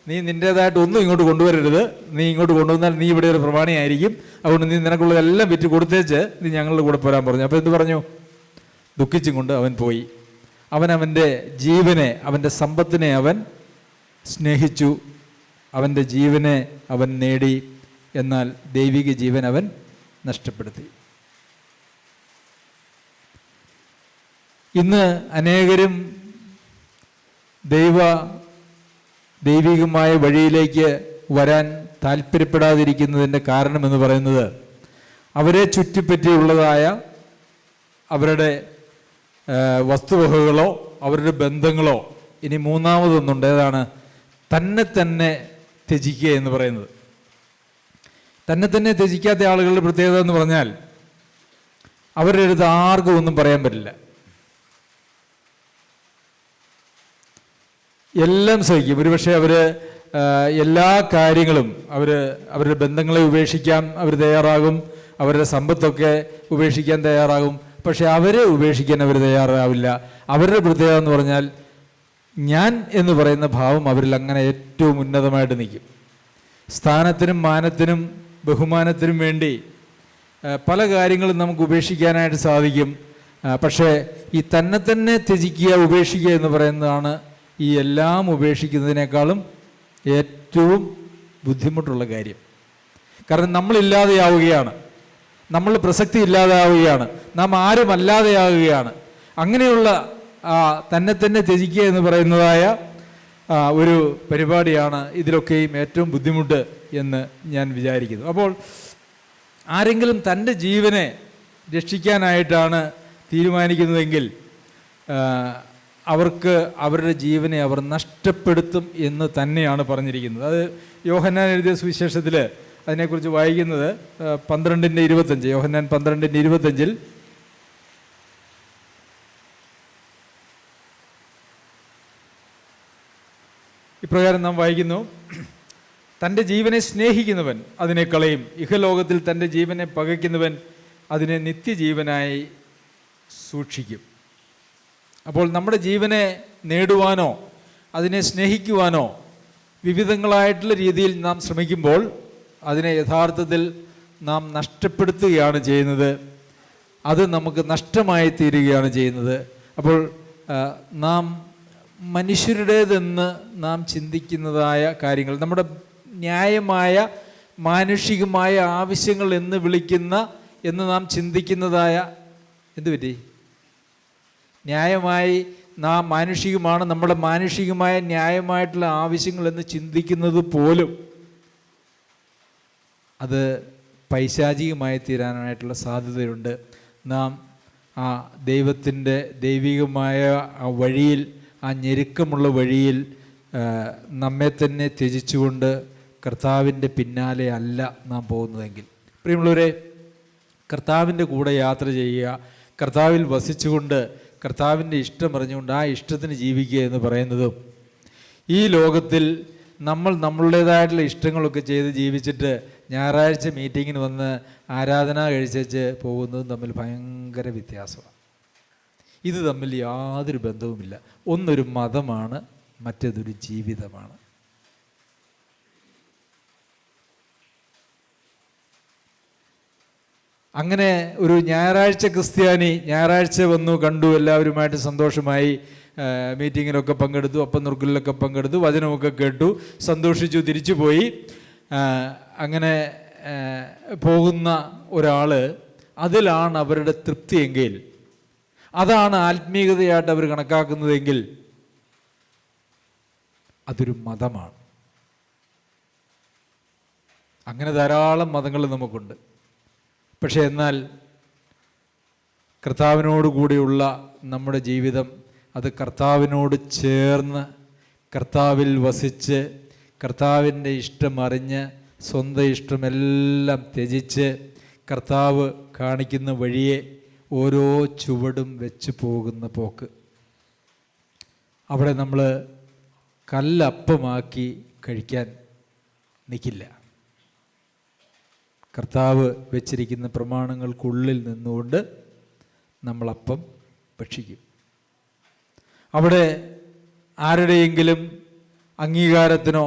നീ നിൻ്റേതായിട്ട് ഒന്നും ഇങ്ങോട്ട് കൊണ്ടുവരരുത്, നീ ഇങ്ങോട്ട് കൊണ്ടുവന്നാൽ നീ ഇവിടെ ഒരു പ്രമാണിയായിരിക്കും, അതുകൊണ്ട് നീ നിനക്കുള്ളതെല്ലാം വിറ്റ് കൊടുത്തേച്ച് നീ ഞങ്ങളുടെ കൂടെ പോരാൻ പറഞ്ഞു. അപ്പോൾ എന്ത് പറഞ്ഞു? ദുഃഖിച്ചും കൊണ്ട് അവൻ പോയി. അവൻ്റെ ജീവനെ, അവൻ്റെ സമ്പത്തിനെ അവൻ സ്നേഹിച്ചു, അവൻ്റെ ജീവനെ അവൻ നേടി, എന്നാൽ ദൈവിക ജീവൻ അവൻ നഷ്ടപ്പെടുത്തി. ഇന്ന് അനേകരും ദൈവികമായ വഴിയിലേക്ക് വരാൻ താല്പര്യപ്പെടാതിരിക്കുന്നതിൻ്റെ കാരണമെന്ന് പറയുന്നത് അവരെ ചുറ്റിപ്പറ്റിയുള്ളതായ അവരുടെ വസ്തുവകകളോ അവരുടെ ബന്ധങ്ങളോ, ഇനി മൂന്നാമതൊന്നുണ്ട്, ഏതാണ്? തന്നെ ത്യജിക്കുക എന്ന് പറയുന്നത്. തന്നെ ത്യജിക്കാത്ത ആളുകളുടെ പ്രത്യേകത എന്ന് പറഞ്ഞാൽ അവരുടെ അടുത്ത് ആർക്കും ഒന്നും പറയാൻ പറ്റില്ല. എല്ലാം സഹിക്കും. ഒരുപക്ഷെ അവർ എല്ലാ കാര്യങ്ങളും അവരുടെ ബന്ധങ്ങളെ ഉപേക്ഷിക്കാൻ അവർ തയ്യാറാകും, അവരുടെ സമ്പത്തൊക്കെ ഉപേക്ഷിക്കാൻ തയ്യാറാകും. പക്ഷെ അവരെ ഉപേക്ഷിക്കാൻ അവർ തയ്യാറാവില്ല. അവരുടെ പ്രത്യേകത എന്ന് പറഞ്ഞാൽ ഞാൻ എന്ന് പറയുന്ന ഭാവം അവരിൽ അങ്ങനെ ഏറ്റവും ഉന്നതമായിട്ട് നിൽക്കും. സ്ഥാനത്തിനും മാനത്തിനും ബഹുമാനത്തിനും വേണ്ടി പല കാര്യങ്ങളും നമുക്ക് ഉപേക്ഷിക്കാനായിട്ട് സാധിക്കും. പക്ഷേ ഈ തന്നെ ത്യജിക്കുക, ഉപേക്ഷിക്കുക എന്ന് പറയുന്നതാണ് ഈ എല്ലാം ഉപേക്ഷിക്കുന്നതിനേക്കാളും ഏറ്റവും ബുദ്ധിമുട്ടുള്ള കാര്യം. കാരണം നമ്മളില്ലാതെയാവുകയാണ്, നമ്മൾ പ്രസക്തി ഇല്ലാതെയാവുകയാണ്, നാം ആരുമല്ലാതെയാവുകയാണ്. അങ്ങനെയുള്ള തന്നെ ത്യജിക്കുക എന്ന് പറയുന്നതായ ഒരു പരിപാടിയാണ് ഇതിലൊക്കെയും ഏറ്റവും ബുദ്ധിമുട്ട് എന്ന് ഞാൻ വിചാരിക്കുന്നു. അപ്പോൾ ആരെങ്കിലും തൻ്റെ ജീവനെ രക്ഷിക്കാനായിട്ടാണ് തീരുമാനിക്കുന്നതെങ്കിൽ അവർക്ക് അവരുടെ ജീവനെ അവർ നഷ്ടപ്പെടുത്തും എന്ന് തന്നെയാണ് പറഞ്ഞിരിക്കുന്നത്. അത് യോഹന്നാൻ എഴുതിയ സുവിശേഷത്തിൽ അതിനെക്കുറിച്ച് വായിക്കുന്നത് 12:25, യോഹന്നാൻ 12:25 ഇപ്രകാരം നാം വായിക്കുന്നു: തൻ്റെ ജീവനെ സ്നേഹിക്കുന്നവൻ അതിനെ കളയും, ഇഹലോകത്തിൽ തൻ്റെ ജീവനെ പകയ്ക്കുന്നവൻ അതിനെ നിത്യജീവനായി സൂക്ഷിക്കും. അപ്പോൾ നമ്മുടെ ജീവനെ നേടുവാനോ അതിനെ സ്നേഹിക്കുവാനോ വിവിധങ്ങളായിട്ടുള്ള രീതിയിൽ നാം ശ്രമിക്കുമ്പോൾ അതിനെ യഥാർത്ഥത്തിൽ നാം നഷ്ടപ്പെടുത്തുകയാണ് ചെയ്യുന്നത്. അത് നമുക്ക് നഷ്ടമായി തീരുകയാണ് ചെയ്യുന്നത്. അപ്പോൾ നാം മനുഷ്യരുടേതെന്ന് നാം ചിന്തിക്കുന്നതായ കാര്യങ്ങൾ, നമ്മുടെ ന്യായമായ മാനുഷികമായ ആവശ്യങ്ങൾ എന്ന് വിളിക്കുന്ന എന്ന് നാം ചിന്തിക്കുന്നതായ, എന്തുപറ്റി? ന്യായമായി നാം മാനുഷികമാണ്, നമ്മുടെ മാനുഷികമായ ന്യായമായിട്ടുള്ള ആവശ്യങ്ങൾ എന്ന് ചിന്തിക്കുന്നത് പോലും അത് പൈശാചികമായി തീരാനായിട്ടുള്ള സാധ്യതയുണ്ട്. നാം ആ ദൈവത്തിൻ്റെ ദൈവികമായ ആ വഴിയിൽ, ആ ഞെരുക്കമുള്ള വഴിയിൽ നമ്മെ തന്നെ ത്യജിച്ചുകൊണ്ട് കർത്താവിൻ്റെ പിന്നാലെ അല്ല നാം പോകുന്നതെങ്കിൽ, പ്രിയമുള്ളവരെ, കർത്താവിൻ്റെ കൂടെ യാത്ര ചെയ്യുക, കർത്താവിൽ വസിച്ചുകൊണ്ട് കർത്താവിൻ്റെ ഇഷ്ടം അറിഞ്ഞുകൊണ്ട് ആ ഇഷ്ടത്തിന് ജീവിക്കുക എന്ന് പറയുന്നതും ഈ ലോകത്തിൽ നമ്മൾ നമ്മളുടേതായിട്ടുള്ള ഇഷ്ടങ്ങളൊക്കെ ചെയ്ത് ജീവിച്ചിട്ട് ഞായറാഴ്ച മീറ്റിങ്ങിന് വന്ന് ആരാധന കഴിച്ച് പോകുന്നതും തമ്മിൽ ഭയങ്കര വ്യത്യാസമാണ്. ഇത് തമ്മിൽ യാതൊരു ബന്ധവുമില്ല. ഒന്നൊരു മതമാണ്, മറ്റേതൊരു ജീവിതമാണ്. അങ്ങനെ ഒരു ഞായറാഴ്ച ക്രിസ്ത്യാനി ഞായറാഴ്ച വന്നു, കണ്ടു, എല്ലാവരുമായിട്ട് സന്തോഷമായി മീറ്റിങ്ങിലൊക്കെ പങ്കെടുത്തു, അപ്പം നുറുക്കലിലൊക്കെ പങ്കെടുത്തു, വചനമൊക്കെ കേട്ടു, സന്തോഷിച്ചു, തിരിച്ചു പോയി. അങ്ങനെ പോകുന്ന ഒരാൾ, അതിലാണ് അവരുടെ തൃപ്തിയെങ്കിൽ, അതാണ് ആത്മീയതയായിട്ട് അവർ കണക്കാക്കുന്നതെങ്കിൽ അതൊരു മതമാണ്. അങ്ങനെ ധാരാളം മതങ്ങൾ നമുക്കുണ്ട്. പക്ഷേ എന്നാൽ കർത്താവിനോട് കൂടിയുള്ള നമ്മുടെ ജീവിതം, അത് കർത്താവിനോട് ചേർന്ന് കർത്താവിൽ വസിച്ച് കർത്താവിൻ്റെ ഇഷ്ടം അറിഞ്ഞ് സ്വന്തം ഇഷ്ടമെല്ലാം ത്യജിച്ച് കർത്താവ് കാണിക്കുന്ന വഴിയെ ഓരോ ചുവടും വെച്ച് പോകുന്ന പോക്ക്. അവിടെ നമ്മൾ കല്ലപ്പമാക്കി കഴിക്കാൻ നിൽക്കില്ല. കർത്താവ് വെച്ചിരിക്കുന്ന പ്രമാണങ്ങൾക്കുള്ളിൽ നിന്നുകൊണ്ട് നമ്മളപ്പം ഭക്ഷിക്കും. അവിടെ ആരുടെയെങ്കിലും അംഗീകാരത്തിനോ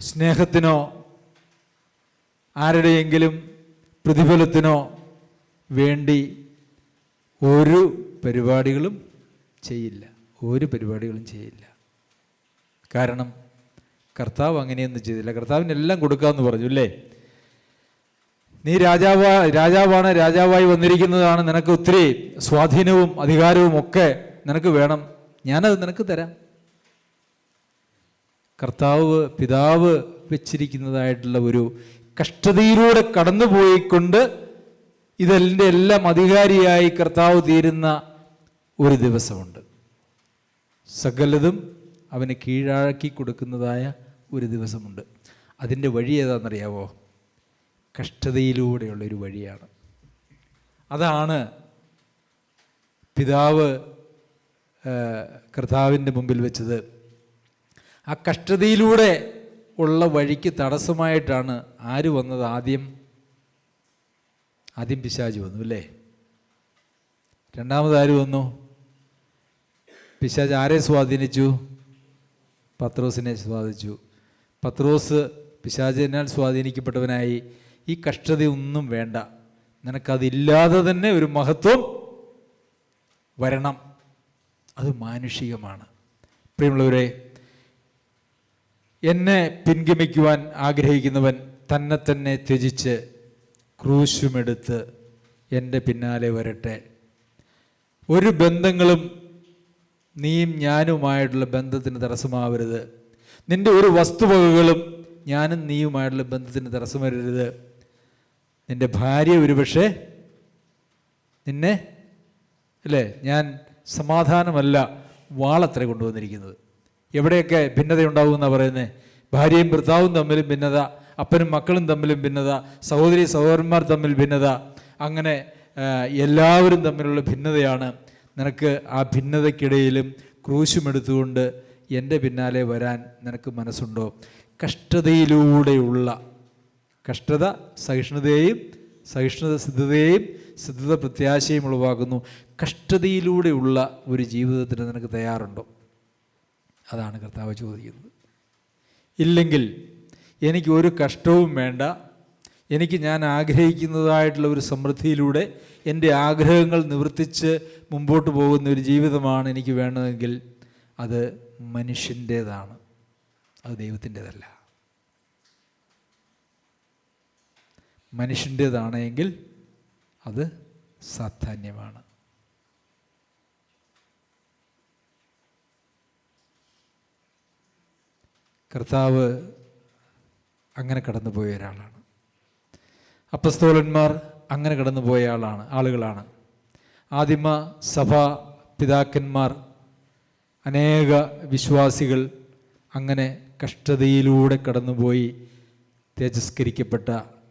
സ്നേഹത്തിനോ ആരുടെയെങ്കിലും പ്രതിഫലത്തിനോ വേണ്ടി ഒരു പരിപാടികളും ചെയ്യില്ല. ഒരു പരിപാടികളും ചെയ്യില്ല. കാരണം കർത്താവ് അങ്ങനെയൊന്നും ചെയ്തില്ല. കർത്താവിനെല്ലാം കൊടുക്കാമെന്ന് പറഞ്ഞു അല്ലേ? നീ രാജാവാണ്, രാജാവായി വന്നിരിക്കുന്നതാണ്, നിനക്ക് ഒത്തിരി സ്വാധീനവും അധികാരവും ഒക്കെ നിനക്ക് വേണം, ഞാനത് നിനക്ക് തരാം. കർത്താവ് പിതാവ് വെച്ചിരിക്കുന്നതായിട്ടുള്ള ഒരു കഷ്ടതയിലൂടെ കടന്നുപോയിക്കൊണ്ട് ഇതിൻ്റെ എല്ലാം അധികാരിയായി കർത്താവ് തീരുന്ന ഒരു ദിവസമുണ്ട്. സകലതും അവന് കീഴാക്കി കൊടുക്കുന്നതായ ഒരു ദിവസമുണ്ട്. അതിൻ്റെ വഴി ഏതാണെന്നറിയാവോ? കഷ്ടതയിലൂടെയുള്ളൊരു വഴിയാണ്. അതാണ് പിതാവ് കർത്താവിൻ്റെ മുമ്പിൽ വെച്ചത്. ആ കഷ്ടതയിലൂടെ ഉള്ള വഴിക്ക് തടസ്സമായിട്ടാണ് ആര് വന്നത്? ആദ്യം പിശാച് വന്നു അല്ലേ? രണ്ടാമത് ആര് വന്നു? പിശാച് ആരെ സ്വാധീനിച്ചു? പത്രോസിനെ സ്വാധീനിച്ചു. പത്രോസ് പിശാചിനാൽ സ്വാധീനിക്കപ്പെട്ടവനായി. ഈ കഷ്ടതയൊന്നും വേണ്ട, നിനക്കതില്ലാതെ തന്നെ ഒരു മഹത്വം വരണം, അത് മാനുഷികമാണ്. പ്രിയമുള്ളവരെ, എന്നെ പിൻഗമിക്കുവാൻ ആഗ്രഹിക്കുന്നവൻ തന്നെ തന്നെ ത്യജിച്ച് ക്രൂശുമെടുത്ത് എൻ്റെ പിന്നാലെ വരട്ടെ. ഒരു ബന്ധങ്ങളും നീയും ഞാനുമായിട്ടുള്ള ബന്ധത്തിന് തടസ്സമാവരുത്. നിൻ്റെ ഒരു വസ്തുവകകളും ഞാനും നീയുമായിട്ടുള്ള ബന്ധത്തിന് തടസ്സം വരരുത്. നിൻ്റെ ഭാര്യ ഒരുപക്ഷെ നിന്നെ അല്ലേ, ഞാൻ സമാധാനമല്ല വാളത്ര കൊണ്ടുവന്നിരിക്കുന്നത്. എവിടെയൊക്കെ ഭിന്നതയുണ്ടാകുമെന്നാണ് പറയുന്നത്? ഭാര്യയും ഭർത്താവും തമ്മിലും ഭിന്നത, അപ്പനും മക്കളും തമ്മിലും ഭിന്നത, സഹോദരി സഹോദരന്മാർ തമ്മിൽ ഭിന്നത, അങ്ങനെ എല്ലാവരും തമ്മിലുള്ള ഭിന്നതയാണ്. നിനക്ക് ആ ഭിന്നതയ്ക്കിടയിലും ക്രൂശുമെടുത്തുകൊണ്ട് എൻ്റെ പിന്നാലെ വരാൻ നിനക്ക് മനസ്സുണ്ടോ? കഷ്ടതയിലൂടെയുള്ള കഷ്ടത സഹിഷ്ണുതയെയും, സഹിഷ്ണുത സിദ്ധതയെയും, സിദ്ധത പ്രത്യാശയും ഉളവാക്കുന്നു. കഷ്ടതയിലൂടെയുള്ള ഒരു ജീവിതത്തിന് നിനക്ക് തയ്യാറുണ്ടോ? അതാണ് കർത്താവ് ചോദിക്കുന്നത്. ഇല്ലെങ്കിൽ എനിക്ക് ഒരു കഷ്ടവും വേണ്ട, എനിക്ക് ഞാൻ ആഗ്രഹിക്കുന്നതായിട്ടുള്ള ഒരു സമൃദ്ധിയിലൂടെ എൻ്റെ ആഗ്രഹങ്ങൾ നിവർത്തിച്ച് മുമ്പോട്ട് പോകുന്ന ഒരു ജീവിതമാണ് എനിക്ക് വേണ്ടതെങ്കിൽ അത് മനുഷ്യൻ്റേതാണ്, അത് ദൈവത്തിൻ്റേതല്ല. മനുഷ്യൻ്റേതാണെങ്കിൽ അത് സാധാന്യമാണ്. കർത്താവ് അങ്ങനെ കടന്നുപോയ ഒരാളാണ്. അപ്പസ്തോലന്മാർ അങ്ങനെ കടന്നുപോയ ആളുകളാണ്. ആദിമ സഭാ പിതാക്കന്മാർ, അനേക വിശ്വാസികൾ അങ്ങനെ കഷ്ടതയിലൂടെ കടന്നുപോയി തേജസ്കരിക്കപ്പെട്ട,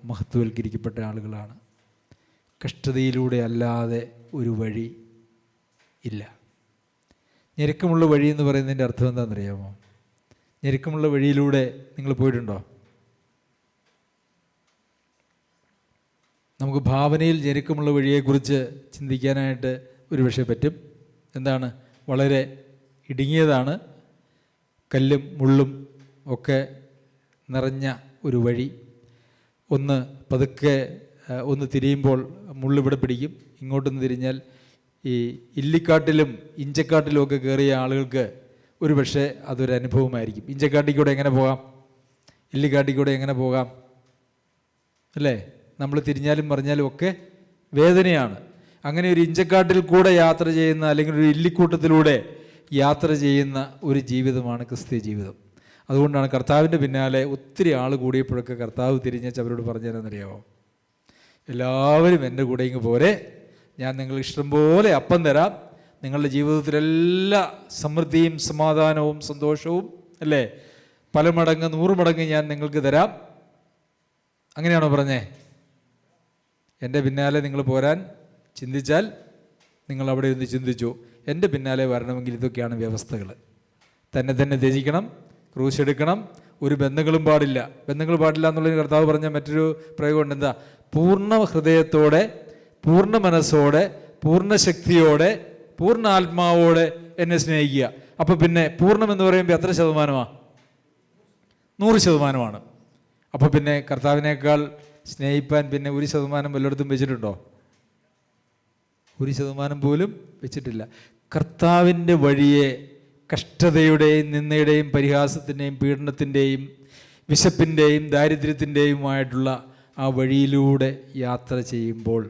മഹത്വവൽക്കരിക്കപ്പെട്ട ആളുകളാണ്. കഷ്ടതയിലൂടെ അല്ലാതെ ഒരു വഴി ഇല്ല. ഞെരുക്കമുള്ള വഴി എന്ന് പറയുന്നതിൻ്റെ അർത്ഥം എന്താണെന്നറിയാമോ? ഞെരുക്കമുള്ള വഴിയിലൂടെ നിങ്ങൾ പോയിട്ടുണ്ടോ? നമുക്ക് ഭാവനയിൽ ഞെരുക്കമുള്ള വഴിയെക്കുറിച്ച് ചിന്തിക്കാനായിട്ട് ഒരുപക്ഷെ പറ്റും. എന്താണ്? വളരെ ഇടുങ്ങിയതാണ്, കല്ലും മുള്ളും ഒക്കെ നിറഞ്ഞ ഒരു വഴി. ഒന്ന് പതുക്കെ ഒന്ന് തിരിയുമ്പോൾ മുള്ളിവിടെ പിടിക്കും, ഇങ്ങോട്ടൊന്ന് തിരിഞ്ഞാൽ ഈ ഇല്ലിക്കാട്ടിലും ഇഞ്ചക്കാട്ടിലും ഒക്കെ കയറിയ ആളുകൾക്ക് ഒരു പക്ഷേ അതൊരു അനുഭവമായിരിക്കും. ഇഞ്ചക്കാട്ടിക്കൂടെ എങ്ങനെ പോകാം? ഇല്ലിക്കാട്ടിക്കൂടെ എങ്ങനെ പോകാം? അല്ലേ? നമ്മൾ തിരിഞ്ഞാലും മറിഞ്ഞാലും ഒക്കെ വേദനയാണ്. അങ്ങനെ ഒരു ഇഞ്ചക്കാട്ടിൽ കൂടെ യാത്ര ചെയ്യുന്ന, അല്ലെങ്കിൽ ഒരു ഇല്ലിക്കൂട്ടത്തിലൂടെ യാത്ര ചെയ്യുന്ന ഒരു ജീവിതമാണ് ക്രിസ്തീയ ജീവിതം. അതുകൊണ്ടാണ് കർത്താവിൻ്റെ പിന്നാലെ ഒത്തിരി ആൾ കൂടിയപ്പോഴൊക്കെ കർത്താവ് തിരിഞ്ഞേച്ച് അവരോട് പറഞ്ഞു തരാമെന്നറിയാമോ? എല്ലാവരും എൻ്റെ കൂടെ ഇങ്ങ് പോരെ, ഞാൻ നിങ്ങൾക്ക് ഇഷ്ടം പോലെ അപ്പം തരാം, നിങ്ങളുടെ ജീവിതത്തിലെല്ലാ സമൃദ്ധിയും സമാധാനവും സന്തോഷവും അല്ലേ പല മടങ്ങ് 100 മടങ്ങ് ഞാൻ നിങ്ങൾക്ക് തരാം. അങ്ങനെയാണോ പറഞ്ഞേ? എൻ്റെ പിന്നാലെ നിങ്ങൾ പോരാൻ ചിന്തിച്ചാൽ നിങ്ങൾ അവിടെ ഒന്ന് ചിന്തിച്ചു, എൻ്റെ പിന്നാലെ വരണമെങ്കിൽ ഇതൊക്കെയാണ് വ്യവസ്ഥകൾ. തന്നെ തന്നെ ത്യജിക്കണം, ക്രൂശ് എടുക്കണം, ഒരു ബന്ധങ്ങളും പാടില്ല. ബന്ധങ്ങൾ പാടില്ല എന്നുള്ളതിന് കർത്താവ് പറഞ്ഞ മറ്റൊരു പ്രയോഗമുണ്ട്. എന്താ? പൂർണ്ണ ഹൃദയത്തോടെ, പൂർണ്ണ മനസ്സോടെ, പൂർണ്ണ ശക്തിയോടെ, പൂർണ്ണ ആത്മാവോടെ എന്നെ സ്നേഹിക്കുക. അപ്പോൾ പിന്നെ പൂർണ്ണം എന്ന് പറയുമ്പോൾ എത്ര ശതമാനമാണ്? 100%. അപ്പോൾ പിന്നെ കർത്താവിനേക്കാൾ സ്നേഹിപ്പാൻ പിന്നെ 1% വല്ലയിടത്തും വെച്ചിട്ടുണ്ടോ? 1% പോലും വെച്ചിട്ടില്ല. കർത്താവിൻ്റെ വഴിയെ കഷ്ടതയുടെയും നിന്ദയുടെയും പരിഹാസത്തിൻ്റെയും പീഡനത്തിൻ്റെയും വിശപ്പിൻ്റെയും ദാരിദ്ര്യത്തിൻ്റെയുമായിട്ടുള്ള ആ വഴിയിലൂടെ യാത്ര ചെയ്യുമ്പോൾ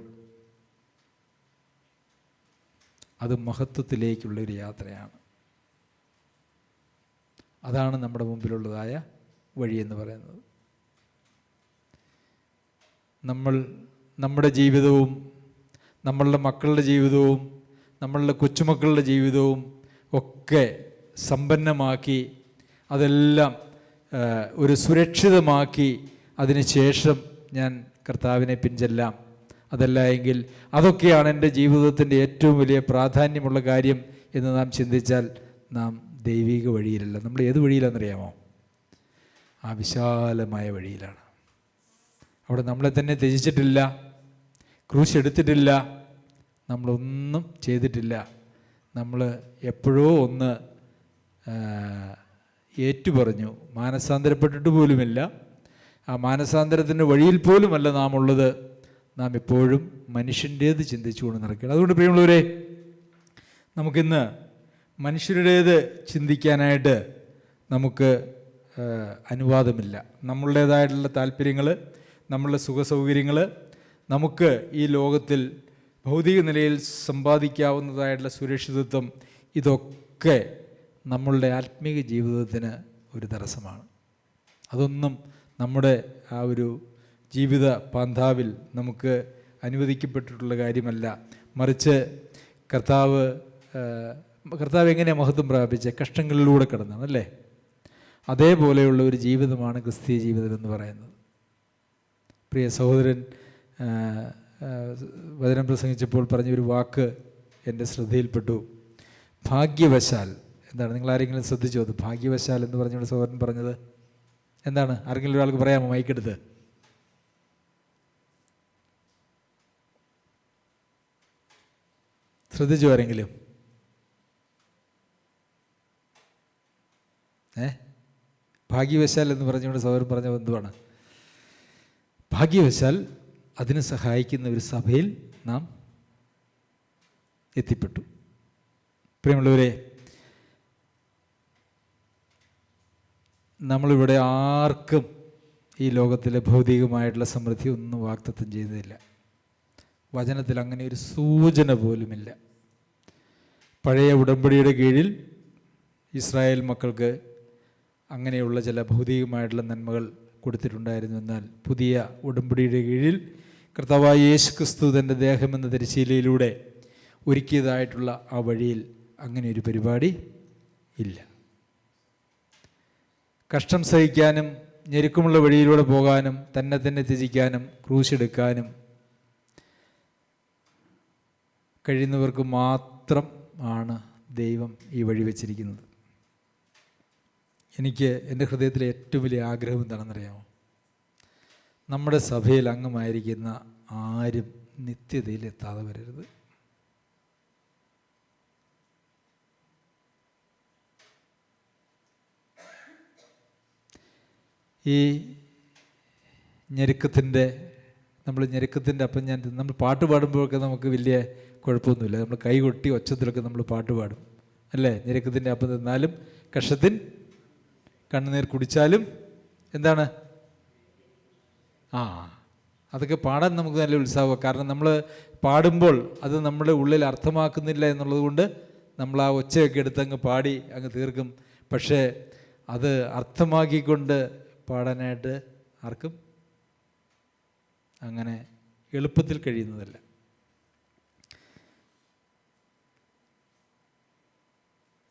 അത് മഹത്വത്തിലേക്കുള്ളൊരു യാത്രയാണ്. അതാണ് നമ്മുടെ മുമ്പിലുള്ളതായ വഴിയെന്ന് പറയുന്നത്. നമ്മുടെ ജീവിതവും നമ്മളുടെ മക്കളുടെ ജീവിതവും നമ്മളുടെ കൊച്ചുമക്കളുടെ ജീവിതവും ഒക്കെ സമ്പന്നമാക്കി അതെല്ലാം ഒരു സുരക്ഷിതമാക്കി അതിനുശേഷം ഞാൻ കർത്താവിനെ പിൻചെല്ലാം. അതല്ല എങ്കിൽ അതൊക്കെയാണ് എൻ്റെ ജീവിതത്തിൻ്റെ ഏറ്റവും വലിയ പ്രാധാന്യമുള്ള കാര്യം എന്ന് നാം ചിന്തിച്ചാൽ നാം ദൈവിക വഴിയിലല്ല. നമ്മൾ ഏത് വഴിയിലാണെന്നറിയാമോ? ആ വിശാലമായ വഴിയിലാണ്. അവിടെ നമ്മളെ തന്നെ ത്യജിച്ചിട്ടില്ല, ക്രൂശ് എടുത്തിട്ടില്ല, നമ്മളൊന്നും ചെയ്തിട്ടില്ല. നമ്മൾ എപ്പോഴോ ഒന്ന് ഏറ്റുപറഞ്ഞു, മാനസാന്തരപ്പെട്ടിട്ട് പോലുമില്ല. ആ മാനസാന്തരത്തിൻ്റെ വഴിയിൽ പോലുമല്ല നാം ഉള്ളത്. നാം എപ്പോഴും മനുഷ്യൻ്റേത് ചിന്തിച്ചുകൊണ്ട് നടക്കുകയാണ്. അതുകൊണ്ട് പ്രിയമുള്ളവരെ, നമുക്കിന്ന് മനുഷ്യരുടേത് ചിന്തിക്കാനായിട്ട് നമുക്ക് അനുവാദമില്ല. നമ്മളുടേതായിട്ടുള്ള താല്പര്യങ്ങൾ, നമ്മളുടെ സുഖസൗകര്യങ്ങൾ, നമുക്ക് ഈ ലോകത്തിൽ ഭൗതിക നിലയിൽ സമ്പാദിക്കാവുന്നതായിട്ടുള്ള സുരക്ഷിതത്വം, ഇതൊക്കെ നമ്മളുടെ ആത്മീക ജീവിതത്തിന് ഒരു തടസ്സമാണ്. അതൊന്നും നമ്മുടെ ആ ഒരു ജീവിത പാന്താവിൽ നമുക്ക് അനുവദിക്കപ്പെട്ടിട്ടുള്ള കാര്യമല്ല. മറിച്ച് കർത്താവ് എങ്ങനെയാണ് മഹത്വം പ്രാപിച്ചത്? കഷ്ടങ്ങളിലൂടെ കടന്നാണ്, അല്ലേ? അതേപോലെയുള്ള ഒരു ജീവിതമാണ് ക്രിസ്തീയ ജീവിതം എന്ന് പറയുന്നത്. പ്രിയ സഹോദരൻ വചനം പ്രസംഗിച്ചപ്പോൾ പറഞ്ഞൊരു വാക്ക് എൻ്റെ ശ്രദ്ധയിൽപ്പെട്ടു. ഭാഗ്യവശാൽ. എന്താണ്? നിങ്ങളാരെങ്കിലും ശ്രദ്ധിച്ചോ? അത് ഭാഗ്യവശാൽ എന്ന് പറഞ്ഞുകൊണ്ട് സഹോദരൻ പറഞ്ഞത് എന്താണ്? ആരെങ്കിലും ഒരാൾക്ക് പറയാമോ? മൈക്കെടുത്ത്. ശ്രദ്ധിച്ചു ആരെങ്കിലും? ഭാഗ്യവശാൽ എന്ന് പറഞ്ഞുകൊണ്ട് സഹോദരൻ പറഞ്ഞ ബന്ധുവാണ്. ഭാഗ്യവശാൽ അതിന് സഹായിക്കുന്ന ഒരു സഭയിൽ നാം എത്തിപ്പെട്ടു. പ്രിയമുള്ളവരെ, നമ്മളിവിടെ ആർക്കും ഈ ലോകത്തിലെ ഭൗതികമായിട്ടുള്ള സമൃദ്ധി ഒന്നും വാഗ്ദത്തം ചെയ്തതില്ല. വചനത്തിൽ അങ്ങനെ ഒരു സൂചന പോലുമില്ല. പഴയ ഉടമ്പടിയുടെ കീഴിൽ ഇസ്രായേൽ മക്കൾക്ക് അങ്ങനെയുള്ള ചില ഭൗതികമായിട്ടുള്ള നന്മകൾ കൊടുത്തിട്ടുണ്ടായിരുന്നു. എന്നാൽ പുതിയ ഉടമ്പടിയുടെ കീഴിൽ കർത്താവായ യേശു ക്രിസ്തു തൻ്റെ ദേഹമെന്ന തിരശ്ശീലയിലൂടെ ഒരുക്കിയതായിട്ടുള്ള ആ വഴിയിൽ അങ്ങനെ ഒരു പരിപാടി ഇല്ല. കഷ്ടം സഹിക്കാനും ഞെരുക്കമുള്ള വഴിയിലൂടെ പോകാനും തന്നെ ത്യജിക്കാനും ക്രൂശെടുക്കാനും കഴിയുന്നവർക്ക് മാത്രം ആണ് ദൈവം ഈ വഴി വച്ചിരിക്കുന്നത്. എനിക്ക് എൻ്റെ ഹൃദയത്തിലെ ഏറ്റവും വലിയ ആഗ്രഹം എന്താണെന്നറിയാമോ? നമ്മുടെ സഭയിൽ അംഗമായിരിക്കുന്ന ആരും നിത്യതയിൽ എത്താതെ വരരുത്. ഈ ഞെരുക്കത്തിൻ്റെ അപ്പം നമ്മൾ പാട്ട് പാടുമ്പോഴൊക്കെ നമുക്ക് വലിയ കുഴപ്പമൊന്നുമില്ല. നമ്മൾ കൈ കൊട്ടി ഒച്ചത്തിലൊക്കെ നമ്മൾ പാട്ട് പാടും, അല്ലേ? ഞെരുക്കത്തിൻ്റെ അപ്പം തിന്നാലും കഷ്ടത്തിൻ കണ്ണുനീർ കുടിച്ചാലും എന്താണ്? അതൊക്കെ പാടാൻ നമുക്ക് നല്ല ഉത്സാഹമാണ്. കാരണം നമ്മൾ പാടുമ്പോൾ അത് നമ്മുടെ ഉള്ളിൽ അർത്ഥമാക്കുന്നില്ല എന്നുള്ളത് കൊണ്ട് നമ്മൾ ആ ഒച്ചയൊക്കെ എടുത്തങ്ങ് പാടി അങ്ങ് തീർക്കും. പക്ഷേ അത് അർത്ഥമാക്കിക്കൊണ്ട് പാടാനായിട്ട് ആർക്കും അങ്ങനെ എളുപ്പത്തിൽ കഴിയുന്നതല്ല.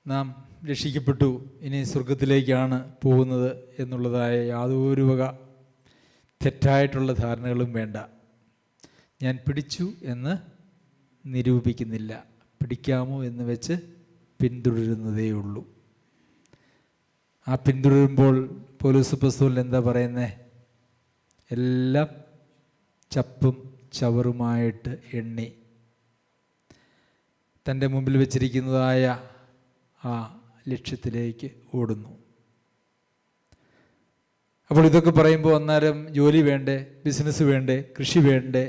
നാം രക്ഷിക്കപ്പെട്ടു, ഇനി സ്വർഗത്തിലേക്കാണ് പോകുന്നത് എന്നുള്ളതായ യാതൊരു വക തെറ്റായിട്ടുള്ള ധാരണകളും വേണ്ട. ഞാൻ പിടിച്ചു എന്ന് നിരൂപിക്കുന്നില്ല, പിടിക്കാമോ എന്ന് വെച്ച് പിന്തുടരുന്നതേ ഉള്ളൂ. ആ പിന്തുടരുമ്പോൾ പൗലോസ് അപ്പോസ്തലൻ എന്താ പറയുന്നത്? എല്ലാം ചപ്പും ചവറുമായിട്ട് എണ്ണി തൻ്റെ മുമ്പിൽ വെച്ചിരിക്കുന്നതായ ആ ലക്ഷ്യത്തിലേക്ക് ഓടുന്നു. അപ്പോൾ ഇതൊക്കെ പറയുമ്പോൾ അന്നേരം ജോലി വേണ്ടേ, ബിസിനസ് വേണ്ടേ, കൃഷി വേണ്ടേ,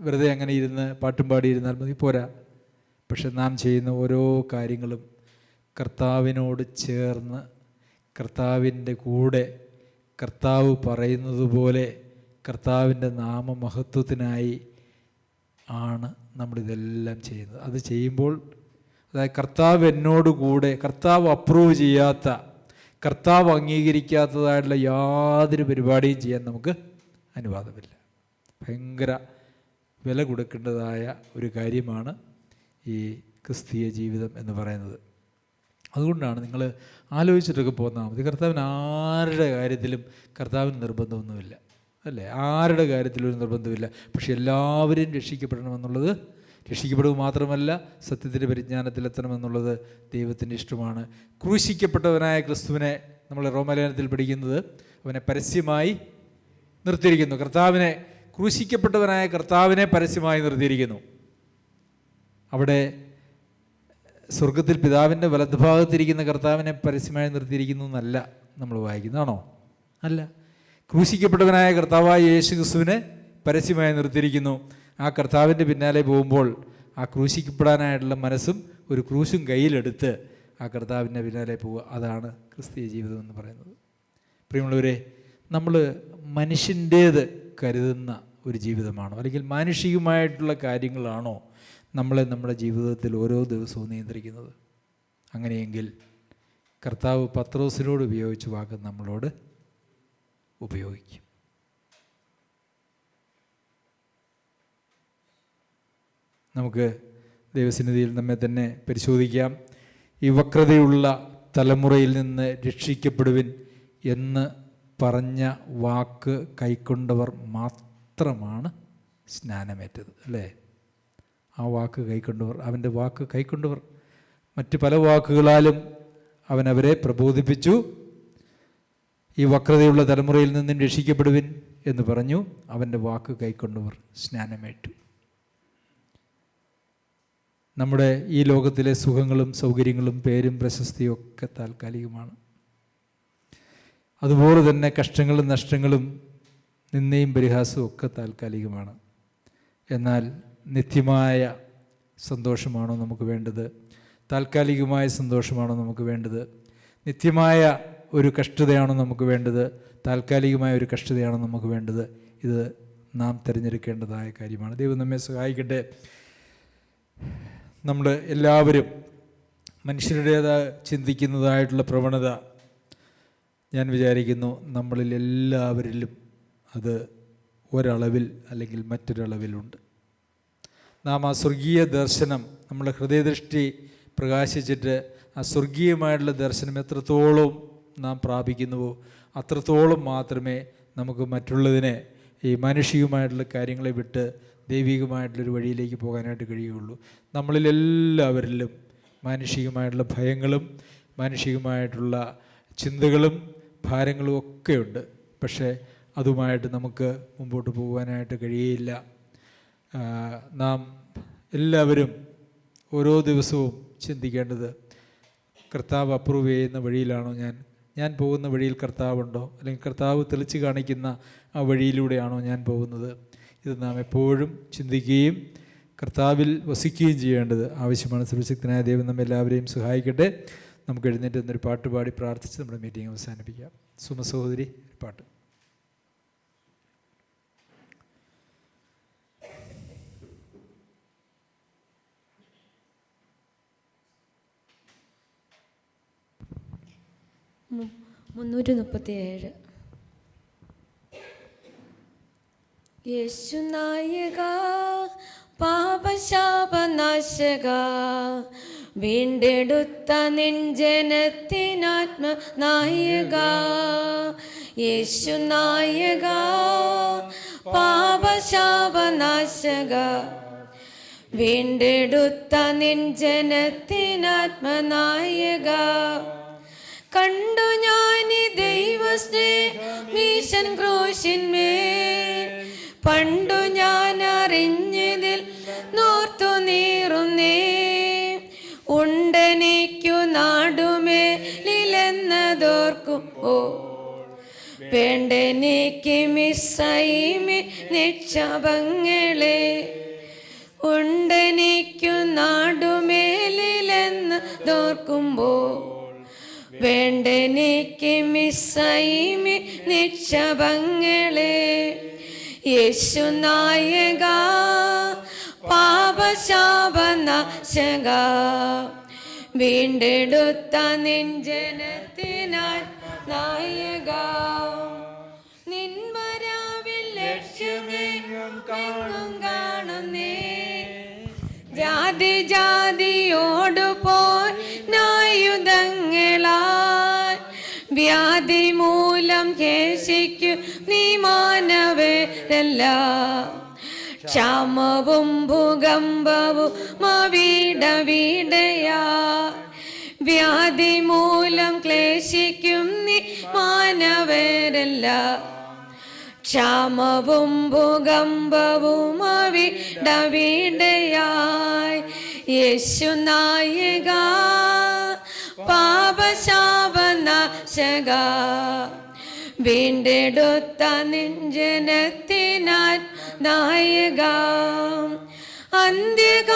വെറുതെ അങ്ങനെ ഇരുന്ന് പാട്ടും പാടിയിരുന്നാൽ മതി, പോരാ. പക്ഷെ നാം ചെയ്യുന്ന ഓരോ കാര്യങ്ങളും കർത്താവിനോട് ചേർന്ന്, കർത്താവിൻ്റെ കൂടെ, കർത്താവ് പറയുന്നത് പോലെ കർത്താവിൻ്റെ നാമമഹത്വത്തിനായി ആണ് നമ്മളിതെല്ലാം ചെയ്യുന്നത്. അത് ചെയ്യുമ്പോൾ, അതായത് കർത്താവ് എന്നോട് കൂടെ, കർത്താവ് അപ്രൂവ് ചെയ്യാത്ത, കർത്താവ് അംഗീകരിക്കാത്തതായിട്ടുള്ള യാതൊരു പരിപാടിയും ചെയ്യാൻ നമുക്ക് അനുവാദമില്ല. ഭയങ്കര വില കൊടുക്കേണ്ടതായ ഒരു കാര്യമാണ് ഈ ക്രിസ്തീയ ജീവിതം എന്ന് പറയുന്നത്. അതുകൊണ്ടാണ് നിങ്ങൾ ആലോചിച്ചിട്ടൊക്കെ പോന്നാൽ മതി. കർത്താവിന് ആരുടെ കാര്യത്തിലും കർത്താവിന് നിർബന്ധമൊന്നുമില്ല, അല്ലേ? ആരുടെ കാര്യത്തിലും ഒരു നിർബന്ധമില്ല. പക്ഷെ എല്ലാവരും രക്ഷിക്കപ്പെടണമെന്നുള്ളത്, രക്ഷിക്കപ്പെടുക മാത്രമല്ല സത്യത്തിൻ്റെ പരിജ്ഞാനത്തിലെത്തണമെന്നുള്ളത് ദൈവത്തിൻ്റെ ഇഷ്ടമാണ്. ക്രൂശിക്കപ്പെട്ടവനായ ക്രിസ്തുവിനെ നമ്മൾ റോമാലേഖനത്തിൽ പഠിക്കുന്നത്, അവനെ പരസ്യമായി നിർത്തിയിരിക്കുന്നു. കർത്താവിനെ, ക്രൂശിക്കപ്പെട്ടവനായ കർത്താവിനെ പരസ്യമായി നിർത്തിയിരിക്കുന്നു. അവിടെ സ്വർഗത്തിൽ പിതാവിൻ്റെ വലതുഭാഗത്തിരിക്കുന്ന കർത്താവിനെ പരസ്യമായി നിർത്തിയിരിക്കുന്നു എന്നല്ല നമ്മൾ വായിക്കുന്നതാണോ? അല്ല. ക്രൂശിക്കപ്പെട്ടവനായ കർത്താവായ യേശു ക്രിസ്തുവിനെ പരസ്യമായി നിർത്തിയിരിക്കുന്നു. ആ കർത്താവിൻ്റെ പിന്നാലെ പോകുമ്പോൾ ആ ക്രൂശിക്കപ്പെടാനായിട്ടുള്ള മനസ്സും ഒരു ക്രൂശും കയ്യിലെടുത്ത് ആ കർത്താവിൻ്റെ പിന്നാലെ പോവുക. അതാണ് ക്രിസ്തീയ ജീവിതം എന്ന് പറയുന്നത്. പ്രിയമുള്ളവരെ, നമ്മൾ മനുഷ്യൻ്റേത് കരുതുന്ന ഒരു ജീവിതമാണോ, അല്ലെങ്കിൽ മാനുഷികമായിട്ടുള്ള കാര്യങ്ങളാണോ നമ്മളെ നമ്മുടെ ജീവിതത്തിൽ ഓരോ ദിവസവും നിയന്ത്രിക്കുന്നത്? അങ്ങനെയെങ്കിൽ കർത്താവ് പത്രോസിനോട് ഉപയോഗിച്ച വാക്ക് നമ്മളോട് ഉപയോഗിക്കും. നമുക്ക് ദൈവസന്നിധിയിൽ നമ്മെ തന്നെ പരിശോധിക്കാം. ഈ വക്രതയുള്ള തലമുറയിൽ നിന്ന് രക്ഷിക്കപ്പെടുവിൻ എന്ന് പറഞ്ഞ വാക്ക് കൈക്കൊണ്ടവർ മാത്രമാണ് സ്നാനമേറ്റത്, അല്ലേ? ആ വാക്ക് കൈക്കൊണ്ടവർ, അവൻ്റെ വാക്ക് കൈക്കൊണ്ടവർ. മറ്റ് പല വാക്കുകളാലും അവനവരെ പ്രബോധിപ്പിച്ചു. ഈ വക്രതയുള്ള തലമുറയിൽ നിന്നും രക്ഷിക്കപ്പെടുവിൻ എന്ന് പറഞ്ഞു. അവൻ്റെ വാക്ക് കൈക്കൊണ്ടവർ സ്നാനമേറ്റു. നമ്മുടെ ഈ ലോകത്തിലെ സുഖങ്ങളും സൗകര്യങ്ങളും പേരും പ്രശസ്തിയും ഒക്കെ താൽക്കാലികമാണ്. അതുപോലെ തന്നെ കഷ്ടങ്ങളും നഷ്ടങ്ങളും നിന്ദയും പരിഹാസവും ഒക്കെ താൽക്കാലികമാണ്. എന്നാൽ നിത്യമായ സന്തോഷമാണോ നമുക്ക് വേണ്ടത്? താൽക്കാലികമായ സന്തോഷമാണോ നമുക്ക് വേണ്ടത്? നിത്യമായ ഒരു കഷ്ടതയാണോ നമുക്ക് വേണ്ടത്? താൽക്കാലികമായ ഒരു കഷ്ടതയാണോ നമുക്ക് വേണ്ടത്? ഇത് നാം തിരഞ്ഞെടുക്കേണ്ടതായ കാര്യമാണ്. ദൈവം നമ്മെ സഹായിക്കട്ടെ. നമ്മൾ എല്ലാവരും മനുഷ്യരുടേതായ ചിന്തിക്കുന്നതായിട്ടുള്ള പ്രവണത ഞാൻ വിചാരിക്കുന്നു നമ്മളിൽ എല്ലാവരിലും അത് ഒരളവിൽ അല്ലെങ്കിൽ മറ്റൊരളവിലുണ്ട്. നാം ആ സ്വർഗീയ ദർശനം, നമ്മുടെ ഹൃദയദൃഷ്ടി പ്രകാശിച്ചിട്ട് ആ സ്വർഗീയമായിട്ടുള്ള ദർശനം എത്രത്തോളം നാം പ്രാപിക്കുന്നുവോ അത്രത്തോളം മാത്രമേ നമുക്ക് മറ്റുള്ളതിനെ, ഈ മാനുഷികമായിട്ടുള്ള കാര്യങ്ങളെ വിട്ട് ദൈവികമായിട്ടുള്ളൊരു വഴിയിലേക്ക് പോകാനായിട്ട് കഴിയുകയുള്ളൂ. നമ്മളിലെല്ലാവരിലും മാനുഷികമായിട്ടുള്ള ഭയങ്ങളും മാനുഷികമായിട്ടുള്ള ചിന്തകളും ഭാരങ്ങളും ഒക്കെയുണ്ട്. പക്ഷേ അതുമായിട്ട് നമുക്ക് മുമ്പോട്ട് പോകുവാനായിട്ട് കഴിയുകയില്ല. നാം എല്ലാവരും ഓരോ ദിവസവും ചിന്തിക്കേണ്ടത്, കർത്താവ് അപ്രൂവ് ചെയ്യുന്ന വഴിയിലാണോ ഞാൻ പോകുന്ന വഴിയിൽ കർത്താവുണ്ടോ, അല്ലെങ്കിൽ കർത്താവ് തെളിച്ച് കാണിക്കുന്ന ആ വഴിയിലൂടെയാണോ ഞാൻ പോകുന്നത്? ഇത് നാം എപ്പോഴും ചിന്തിക്കുകയും കർത്താവിൽ വസിക്കുകയും ചെയ്യേണ്ടത് ആവശ്യമാണ്. സർവശക്തനായ ദൈവം നമ്മെ എല്ലാവരെയും സഹായിക്കട്ടെ. നമുക്ക് എഴുന്നേറ്റ് എന്നൊരു പാട്ട് പാടി പ്രാർത്ഥിച്ച് നമ്മുടെ മീറ്റിംഗ് അവസാനിപ്പിക്കാം. സുമ സഹോദരി, പാട്ട്. യേശു നായക പാപശാപനാശക വീണ്ടെടുത്ത നിൻജനത്തിനാത്മ നായക. യേശു നായക പാപശാപനാശക വീണ്ടെടുത്ത നിൻജനത്തിനാത്മ നായക. കണ്ടു ഞാനി ദൈവസ്നേഹമീശൻ ക്രൂശിന്മേൽ, പണ്ടു ഞാൻ അറിഞ്ഞതിൽ നോർത്തു നീറുന്നേ. ഉണ്ടനിക്കു നാടുമേലിലെന്നതോർക്കും വേണ്ടെനിക്ക് മിസ്സൈമി നിക്ഷേപങ്ങളെ ഉണ്ടെനിക്കു നാടുമേലിലെന്ന് തോർക്കുമ്പോൾ വേണ്ടെനിക്ക് മിസ്സൈമി നിക്ഷേപങ്ങളെ യേശു നായക പാപശാപനാശക വീണ്ടെടുത്ത നിൻ ജനത്തിനായി നായക നിൻവരാവിൽ ലക്ഷ്യമെങ്ങും കാണുന്നേ ജാതി ജാതിയോടു പോയുധങ്ങളാൽ വ്യാധി മൂലം കേശിക്കും നീ മാനവരല്ല ക്ഷാമവും ഭൂകമ്പവും വീടയാ വ്യാധി മൂലം ക്ലേശിക്കും നീ മാനവരല്ല ക്ഷാമവും ഭൂകമ്പവും വീടയായി യേശു നായക പാപശാപനാശക വീണ്ടെടുത്ത നിൻ ജനത്തിനായി നായക അന്ത്യകാല